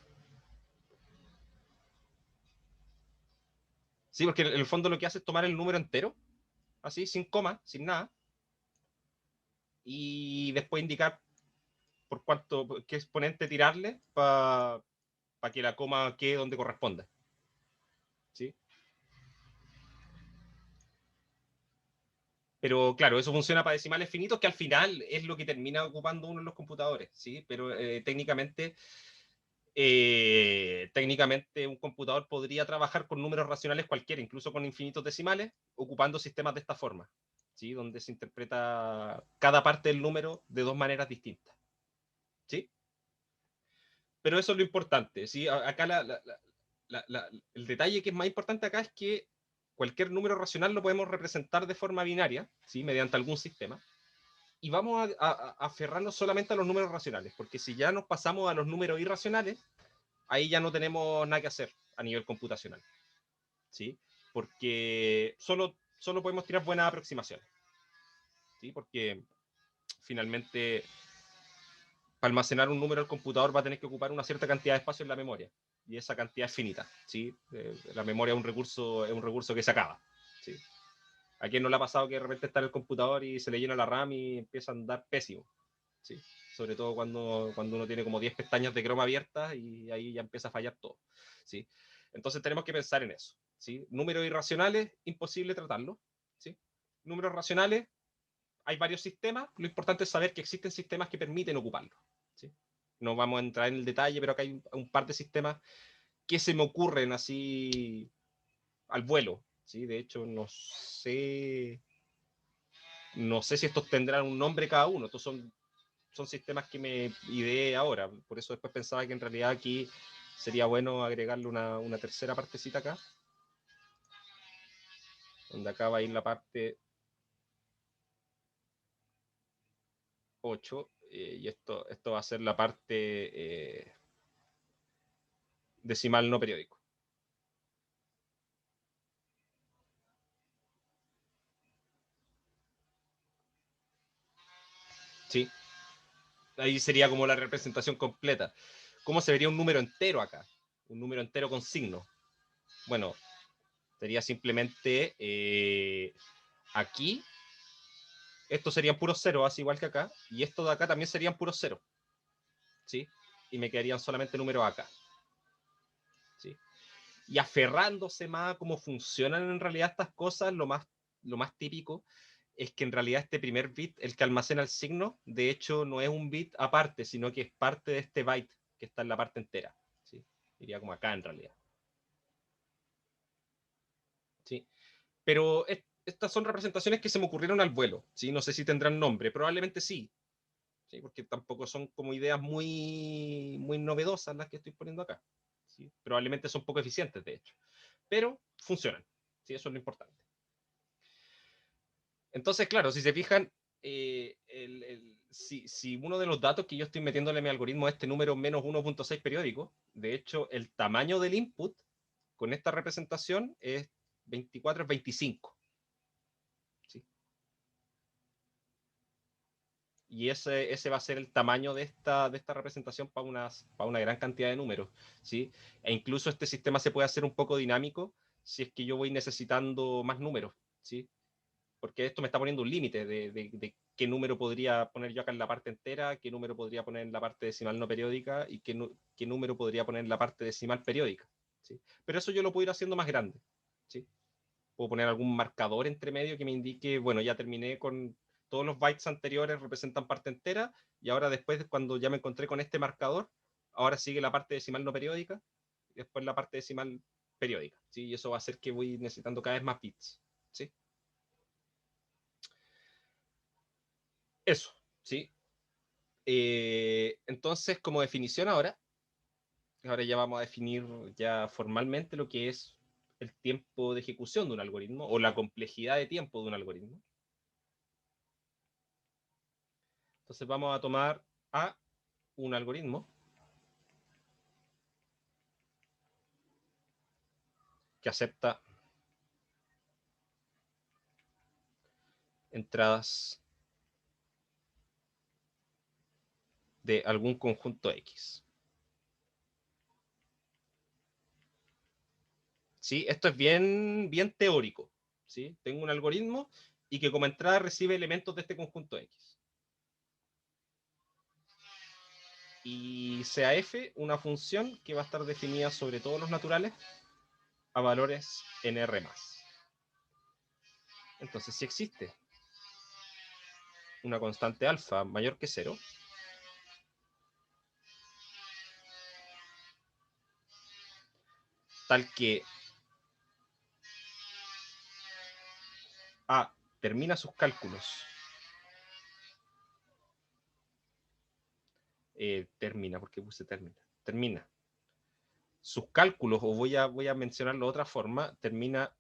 Sí, porque en el fondo lo que hace es tomar el número entero, así, sin coma, sin nada, y después indicar por qué exponente tirarle para que la coma quede donde corresponda. ¿Sí? Pero claro, eso funciona para decimales finitos, que al final es lo que termina ocupando uno en los computadores, ¿sí? Pero técnicamente un computador podría trabajar con números racionales cualquiera, incluso con infinitos decimales, ocupando sistemas de esta forma, ¿sí? Donde se interpreta cada parte del número de dos maneras distintas, ¿sí? Pero eso es lo importante, ¿sí? Acá el detalle que es más importante acá es que cualquier número racional lo podemos representar de forma binaria, ¿sí? Mediante algún sistema. y vamos a aferrarnos solamente a los números racionales, porque si ya nos pasamos a los números irracionales, ahí ya no tenemos nada que hacer a nivel computacional, ¿sí? Porque solo podemos tirar buenas aproximaciones, ¿sí? Porque finalmente, para almacenar un número el computador va a tener que ocupar una cierta cantidad de espacio en la memoria, y esa cantidad es finita, ¿sí? La memoria es un recurso que se acaba, ¿sí? ¿A quién no le ha pasado que de repente está en el computador y se le llena la RAM y empieza a andar pésimo? ¿Sí? Sobre todo cuando uno tiene como 10 pestañas de Chrome abiertas y ahí ya empieza a fallar todo, ¿sí? Entonces tenemos que pensar en eso, ¿sí? Números irracionales, imposible tratarlos, ¿sí? Números racionales, hay varios sistemas, lo importante es saber que existen sistemas que permiten ocuparlos, ¿sí? No vamos a entrar en el detalle, pero acá hay un par de sistemas que se me ocurren así al vuelo, ¿sí? De hecho, no sé si estos tendrán un nombre cada uno. Estos son sistemas que me ideé ahora. Por eso después pensaba que en realidad aquí sería bueno agregarle una tercera partecita acá. Donde acá va a ir la parte 8. Y esto va a ser la parte decimal no periódico. ¿Sí? Ahí sería como la representación completa. ¿Cómo se vería un número entero acá? Un número entero con signo. Bueno, sería simplemente aquí, estos serían puros ceros, así igual que acá, y estos de acá también serían puros ceros, ¿sí? Y me quedarían solamente números acá, ¿sí? Y aferrándose más a cómo funcionan en realidad estas cosas, lo más típico es que en realidad este primer bit, el que almacena el signo, de hecho no es un bit aparte, sino que es parte de este byte que está en la parte entera, ¿sí? Iría como acá en realidad, ¿sí? Pero estas son representaciones que se me ocurrieron al vuelo, ¿sí? No sé si tendrán nombre, probablemente sí, ¿sí? Porque tampoco son como ideas muy novedosas las que estoy poniendo acá, ¿sí? Probablemente son poco eficientes, de hecho, pero funcionan, ¿sí? Eso es lo importante. Entonces, claro, si se fijan, si uno de los datos que yo estoy metiéndole a mi algoritmo es este número menos 1.6 periódico, de hecho, el tamaño del input con esta representación es 24, es 25, ¿sí? Y ese va a ser el tamaño de esta representación para una gran cantidad de números, ¿sí? E incluso este sistema se puede hacer un poco dinámico si es que yo voy necesitando más números, ¿sí? Porque esto me está poniendo un límite de qué número podría poner yo acá en la parte entera, qué número podría poner en la parte decimal no periódica y qué número podría poner en la parte decimal periódica, ¿sí? Pero eso yo lo puedo ir haciendo más grande, ¿sí? Puedo poner algún marcador entre medio que me indique, bueno, ya terminé con todos los bytes anteriores, representan parte entera, y ahora después, cuando ya me encontré con este marcador, ahora sigue la parte decimal no periódica, y después la parte decimal periódica, ¿sí? Y eso va a hacer que voy necesitando cada vez más bits, ¿sí? Eso, ¿sí? Entonces, como definición ahora ya vamos a definir ya formalmente lo que es el tiempo de ejecución de un algoritmo o la complejidad de tiempo de un algoritmo. Entonces vamos a tomar a un algoritmo que acepta entradas de algún conjunto X. ¿Sí? Esto es bien teórico, ¿sí? Tengo un algoritmo y que como entrada recibe elementos de este conjunto X. Y sea f una función que va a estar definida sobre todos los naturales a valores nr+. Entonces, si existe una constante alfa mayor que 0, tal que A termina sus cálculos, porque puse termina sus cálculos, o voy a mencionarlo de otra forma, termina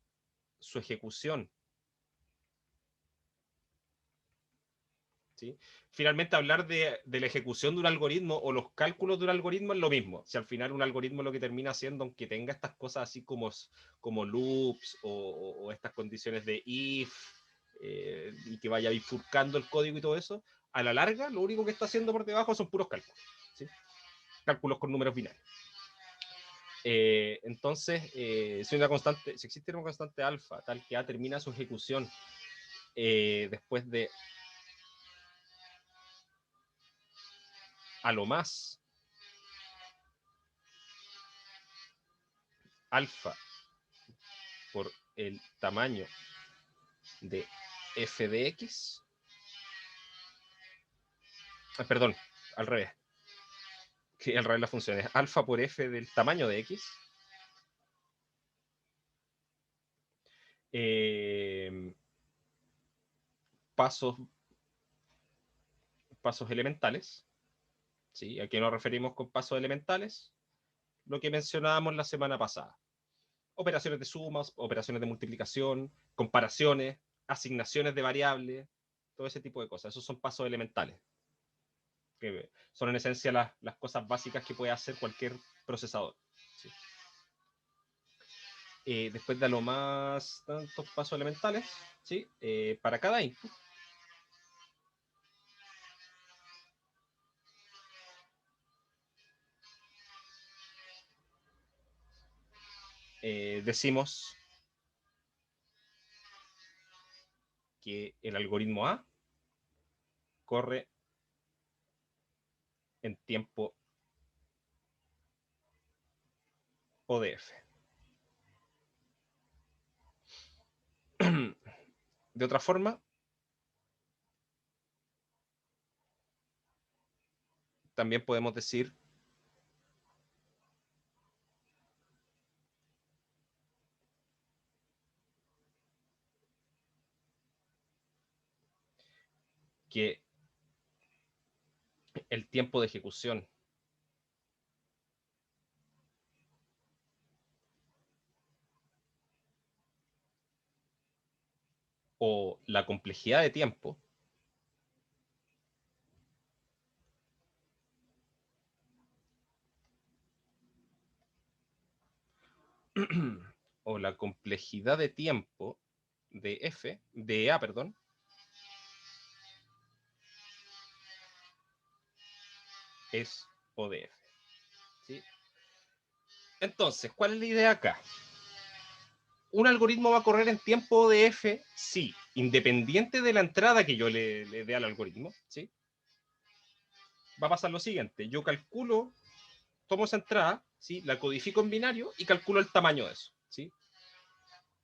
su ejecución, ¿sí? Finalmente, hablar de la ejecución de un algoritmo o los cálculos de un algoritmo es lo mismo. Si al final un algoritmo lo que termina haciendo, aunque tenga estas cosas así como loops o estas condiciones de if, y que vaya bifurcando el código y todo eso, a la larga lo único que está haciendo por debajo son puros cálculos, ¿sí? Cálculos con números binarios. Entonces, si existe una constante alfa tal que A termina su ejecución después de a lo más alfa por el tamaño de f de x, perdón, al revés, que al revés la función es alfa por f del tamaño de x, pasos elementales, ¿sí? ¿A qué nos referimos con pasos elementales? Lo que mencionábamos la semana pasada. Operaciones de sumas, operaciones de multiplicación, comparaciones, asignaciones de variables, todo ese tipo de cosas. Esos son pasos elementales, que son en esencia las cosas básicas que puede hacer cualquier procesador, ¿sí? Después de lo más tantos pasos elementales, ¿sí? Para cada input, decimos que el algoritmo A corre en tiempo ODF. De otra forma, también podemos decir que el tiempo de ejecución o la complejidad de tiempo o la complejidad de tiempo de A, perdón, es ODF, ¿sí? Entonces, ¿cuál es la idea acá? Un algoritmo va a correr en tiempo ODF, sí, independiente de la entrada que yo le dé al algoritmo, ¿sí? Va a pasar lo siguiente, yo calculo, tomo esa entrada, ¿sí? La codifico en binario y calculo el tamaño de eso, ¿sí?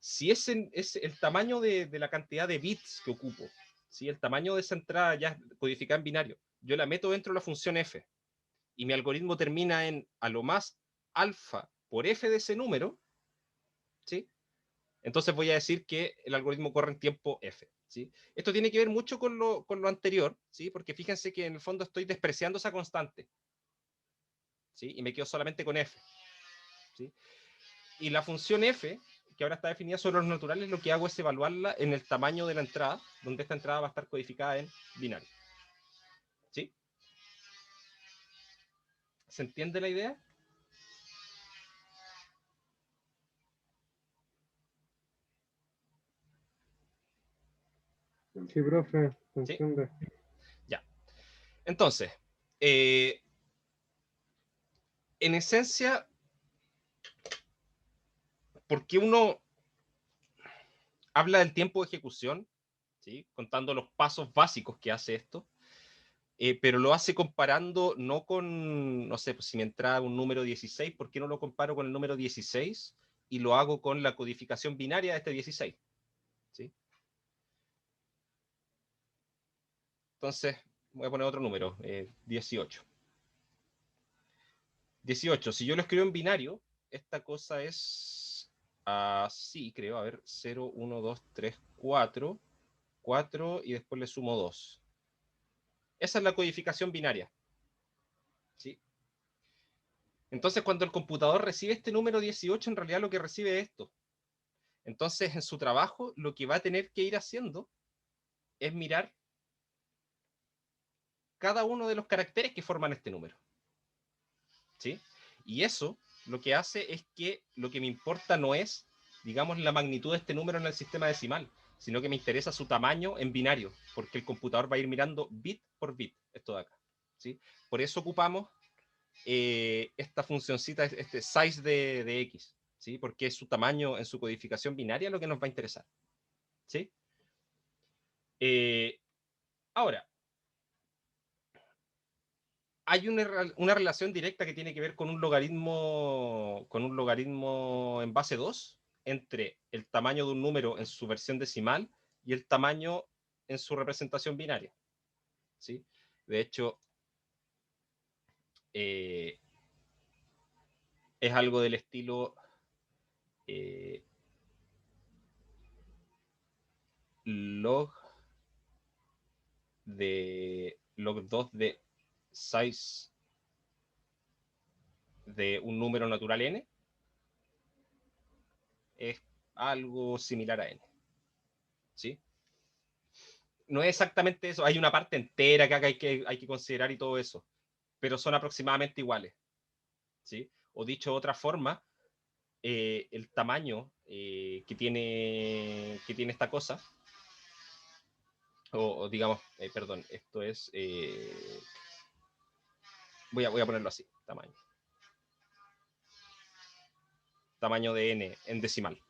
Si es el tamaño de la cantidad de bits que ocupo, ¿sí? El tamaño de esa entrada ya codificada en binario, yo la meto dentro de la función f, y mi algoritmo termina en a lo más alfa por f de ese número, ¿sí? Entonces voy a decir que el algoritmo corre en tiempo f, ¿sí? Esto tiene que ver mucho con lo anterior, ¿sí? Porque fíjense que en el fondo estoy despreciando esa constante, ¿sí? Y me quedo solamente con f, ¿sí? Y la función f, que ahora está definida sobre los naturales, lo que hago es evaluarla en el tamaño de la entrada, donde esta entrada va a estar codificada en binario, ¿sí? ¿Se entiende la idea? Sí, profe, se ¿Sí? entiende. Ya. Entonces, en esencia, ¿por qué uno habla del tiempo de ejecución? ¿Sí? Contando los pasos básicos que hace esto, pero lo hace comparando no con, no sé, pues si me entra un número 16, ¿por qué no lo comparo con el número 16 y lo hago con la codificación binaria de este 16? ¿Sí? Entonces, voy a poner otro número, 18. 18, si yo lo escribo en binario, esta cosa es así, creo, a ver, 0, 1, 2, 3, 4, 4 y después le sumo 2. Esa es la codificación binaria, ¿sí? Entonces, cuando el computador recibe este número 18, en realidad lo que recibe es esto. Entonces, en su trabajo, lo que va a tener que ir haciendo es mirar cada uno de los caracteres que forman este número. ¿Sí? Y eso lo que hace es que lo que me importa no es, digamos, la magnitud de este número en el sistema decimal, sino que me interesa su tamaño en binario, porque el computador va a ir mirando bit por bit, esto de acá. ¿Sí? Por eso ocupamos esta funcioncita, este size de X, ¿sí? Porque es su tamaño en su codificación binaria lo que nos va a interesar. ¿Sí? Ahora, hay una relación directa que tiene que ver con un logaritmo en base 2 entre el tamaño de un número en su versión decimal y el tamaño en su representación binaria. ¿Sí? De hecho, es algo del estilo log 2 de size de un número natural n es algo similar a n. ¿Sí? No es exactamente eso, hay una parte entera que acá hay que considerar y todo eso, pero son aproximadamente iguales. ¿Sí? O dicho de otra forma, el tamaño que tiene esta cosa, o digamos, perdón, esto es, voy a ponerlo así, tamaño de n en decimal.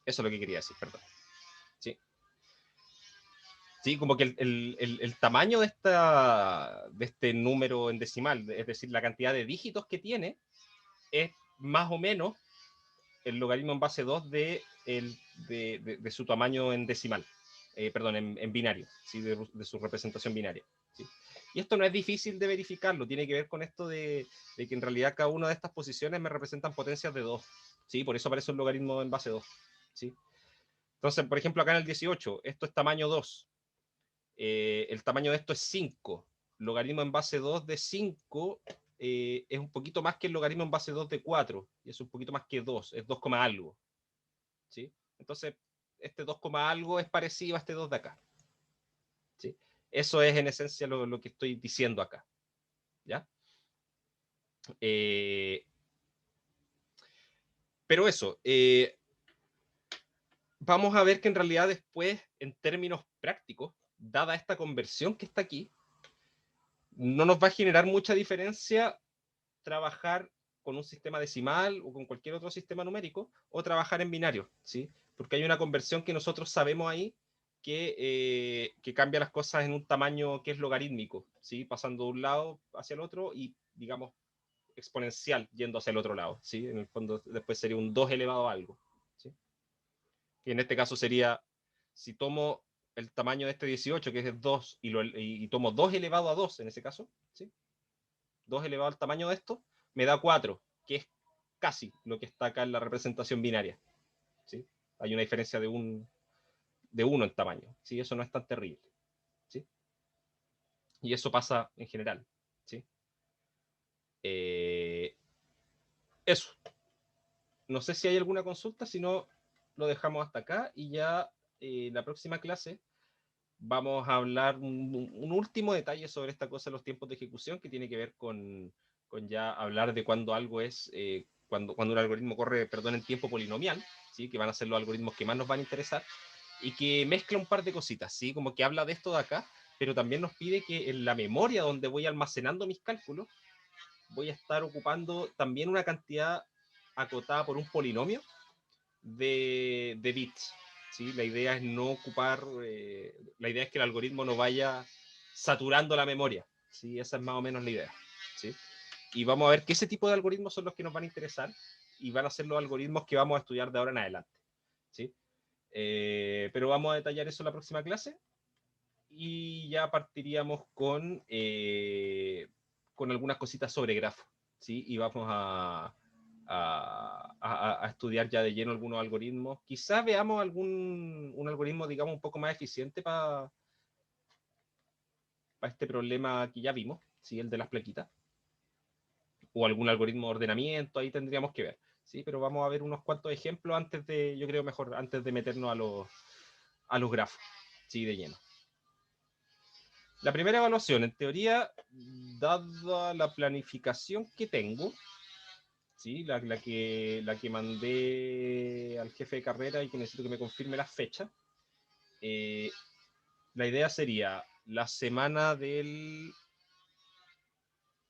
Eso es lo que quería decir, perdón. ¿Sí? Sí, como que el tamaño de este número en decimal, es decir, la cantidad de dígitos que tiene, es más o menos el logaritmo en base 2 de su tamaño en decimal, perdón, en binario, ¿sí? de su representación binaria. ¿Sí? Y esto no es difícil de verificarlo, tiene que ver con esto de que en realidad cada una de estas posiciones me representan potencias de 2. ¿Sí? Por eso aparece un logaritmo en base 2. ¿Sí? Entonces, por ejemplo, acá en el 18, esto es tamaño 2. El tamaño de esto es 5. Logaritmo en base 2 de 5 es un poquito más que el logaritmo en base 2 de 4. Y es un poquito más que 2. Es 2, algo. ¿Sí? Entonces, este 2, algo es parecido a este 2 de acá. ¿Sí? Eso es en esencia lo que estoy diciendo acá. ¿Ya? Pero eso, vamos a ver que en realidad después, en términos prácticos, dada esta conversión que está aquí, no nos va a generar mucha diferencia trabajar con un sistema decimal o con cualquier otro sistema numérico o trabajar en binario, ¿sí? Porque hay una conversión que nosotros sabemos ahí que cambia las cosas en un tamaño que es logarítmico, ¿sí? Pasando de un lado hacia el otro y, digamos, exponencial yendo hacia el otro lado, ¿sí? En el fondo después sería un 2 elevado a algo, ¿sí? Y en este caso sería, si tomo el tamaño de este 18, que es 2, y tomo 2 elevado a 2 en ese caso, ¿sí? 2 elevado al tamaño de esto, me da 4, que es casi lo que está acá en la representación binaria. ¿Sí? Hay una diferencia de 1 en tamaño. ¿Sí? Eso no es tan terrible. ¿Sí? Y eso pasa en general. ¿Sí? Eso. No sé si hay alguna consulta, si no, lo dejamos hasta acá y ya la próxima clase vamos a hablar un último detalle sobre esta cosa de los tiempos de ejecución que tiene que ver con ya hablar de cuando algo es, cuando un algoritmo corre, perdón, en tiempo polinomial, ¿sí? Que van a ser los algoritmos que más nos van a interesar, y que mezcla un par de cositas, ¿sí? Como que habla de esto de acá, pero también nos pide que en la memoria donde voy almacenando mis cálculos, voy a estar ocupando también una cantidad acotada por un polinomio de bits. ¿Sí? La idea es no ocupar, la idea es que el algoritmo no vaya saturando la memoria. ¿Sí? Esa es más o menos la idea. ¿Sí? Y vamos a ver que ese tipo de algoritmos son los que nos van a interesar y van a ser los algoritmos que vamos a estudiar de ahora en adelante. ¿Sí? Pero vamos a detallar eso en la próxima clase y ya partiríamos con algunas cositas sobre grafo. ¿Sí? Y vamos a estudiar ya de lleno algunos algoritmos. Quizás veamos un algoritmo, digamos, un poco más eficiente para este problema que ya vimos, ¿sí? El de las plaquitas. O algún algoritmo de ordenamiento, ahí tendríamos que ver. ¿Sí? Pero vamos a ver unos cuantos ejemplos antes de, yo creo mejor, antes de meternos a los grafos, ¿sí? De lleno. La primera evaluación, en teoría, dada la planificación que tengo, ¿sí? la que mandé al jefe de carrera y que necesito que me confirme las fechas, la idea sería la semana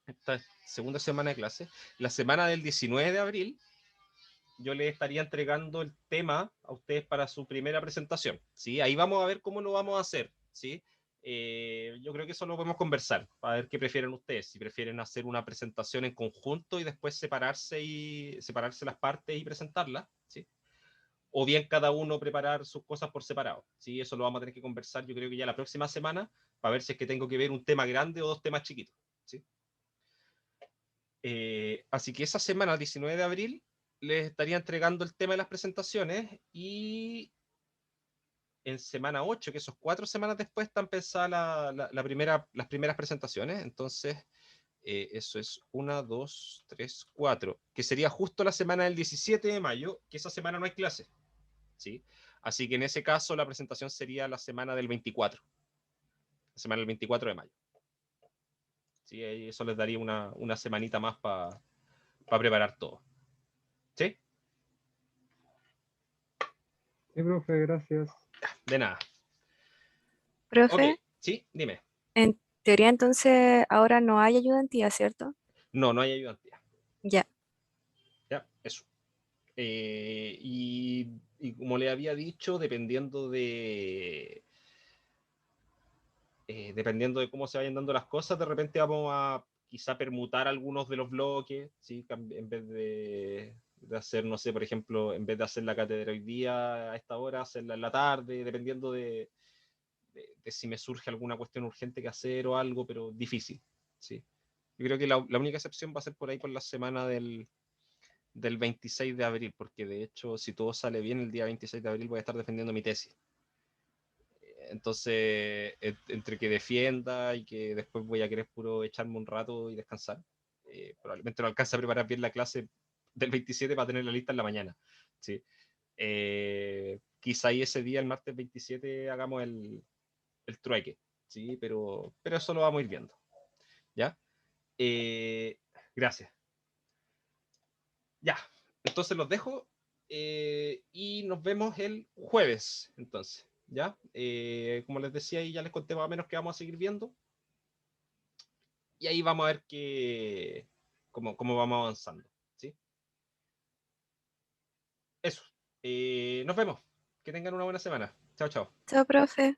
esta segunda semana de clase, la semana del 19 de abril, yo les estaría entregando el tema a ustedes para su primera presentación, ¿sí? Ahí vamos a ver cómo lo vamos a hacer, ¿sí? Yo creo que eso lo podemos conversar, para ver qué prefieren ustedes, si prefieren hacer una presentación en conjunto y después separarse las partes y presentarlas, ¿sí? O bien cada uno preparar sus cosas por separado, ¿sí? Eso lo vamos a tener que conversar, yo creo que ya la próxima semana, para ver si es que tengo que ver un tema grande o dos temas chiquitos, ¿sí? Así que esa semana, 19 de abril, les estaría entregando el tema de las presentaciones y en semana 8, que esos 4 semanas después están pensadas las primeras presentaciones. Entonces, eso es 1, 2, 3, 4, que sería justo la semana del 17 de mayo, que esa semana no hay clase, ¿sí? Así que en ese caso la presentación sería la semana del 24, la semana del 24 de mayo. ¿Sí? Eso les daría una semanita más para preparar todo. ¿Sí? Sí, profe, gracias. De nada. Ok, Profe, sí, dime. en teoría entonces ahora no hay ayudantía, ¿cierto? No, no hay ayudantía. Ya, Ya, eso. Y como le había dicho, dependiendo de cómo se vayan dando las cosas, de repente vamos a quizá permutar algunos de los bloques, ¿sí? En vez de hacer, no sé, por ejemplo, en vez de hacer la cátedra hoy día a esta hora, hacerla en la tarde, dependiendo de si me surge alguna cuestión urgente que hacer o algo, pero difícil, ¿sí? Yo creo que la única excepción va a ser por ahí por la semana del 26 de abril, porque de hecho, si todo sale bien, el día 26 de abril voy a estar defendiendo mi tesis. Entonces, entre que defienda y que después voy a querer puro echarme un rato y descansar, probablemente no alcance a preparar bien la clase del 27 para tener la lista en la mañana. ¿Sí? Quizá ahí ese día, el martes 27, hagamos el trueque, ¿sí? Pero eso lo vamos a ir viendo. ¿Ya? Gracias. Ya, entonces los dejo y nos vemos el jueves, entonces, ¿ya? Como les decía, y ya les conté más o menos que vamos a seguir viendo y ahí vamos a ver cómo vamos avanzando, ¿sí? Eso. Nos vemos. Que tengan una buena semana. Chao, chao. chao, profe.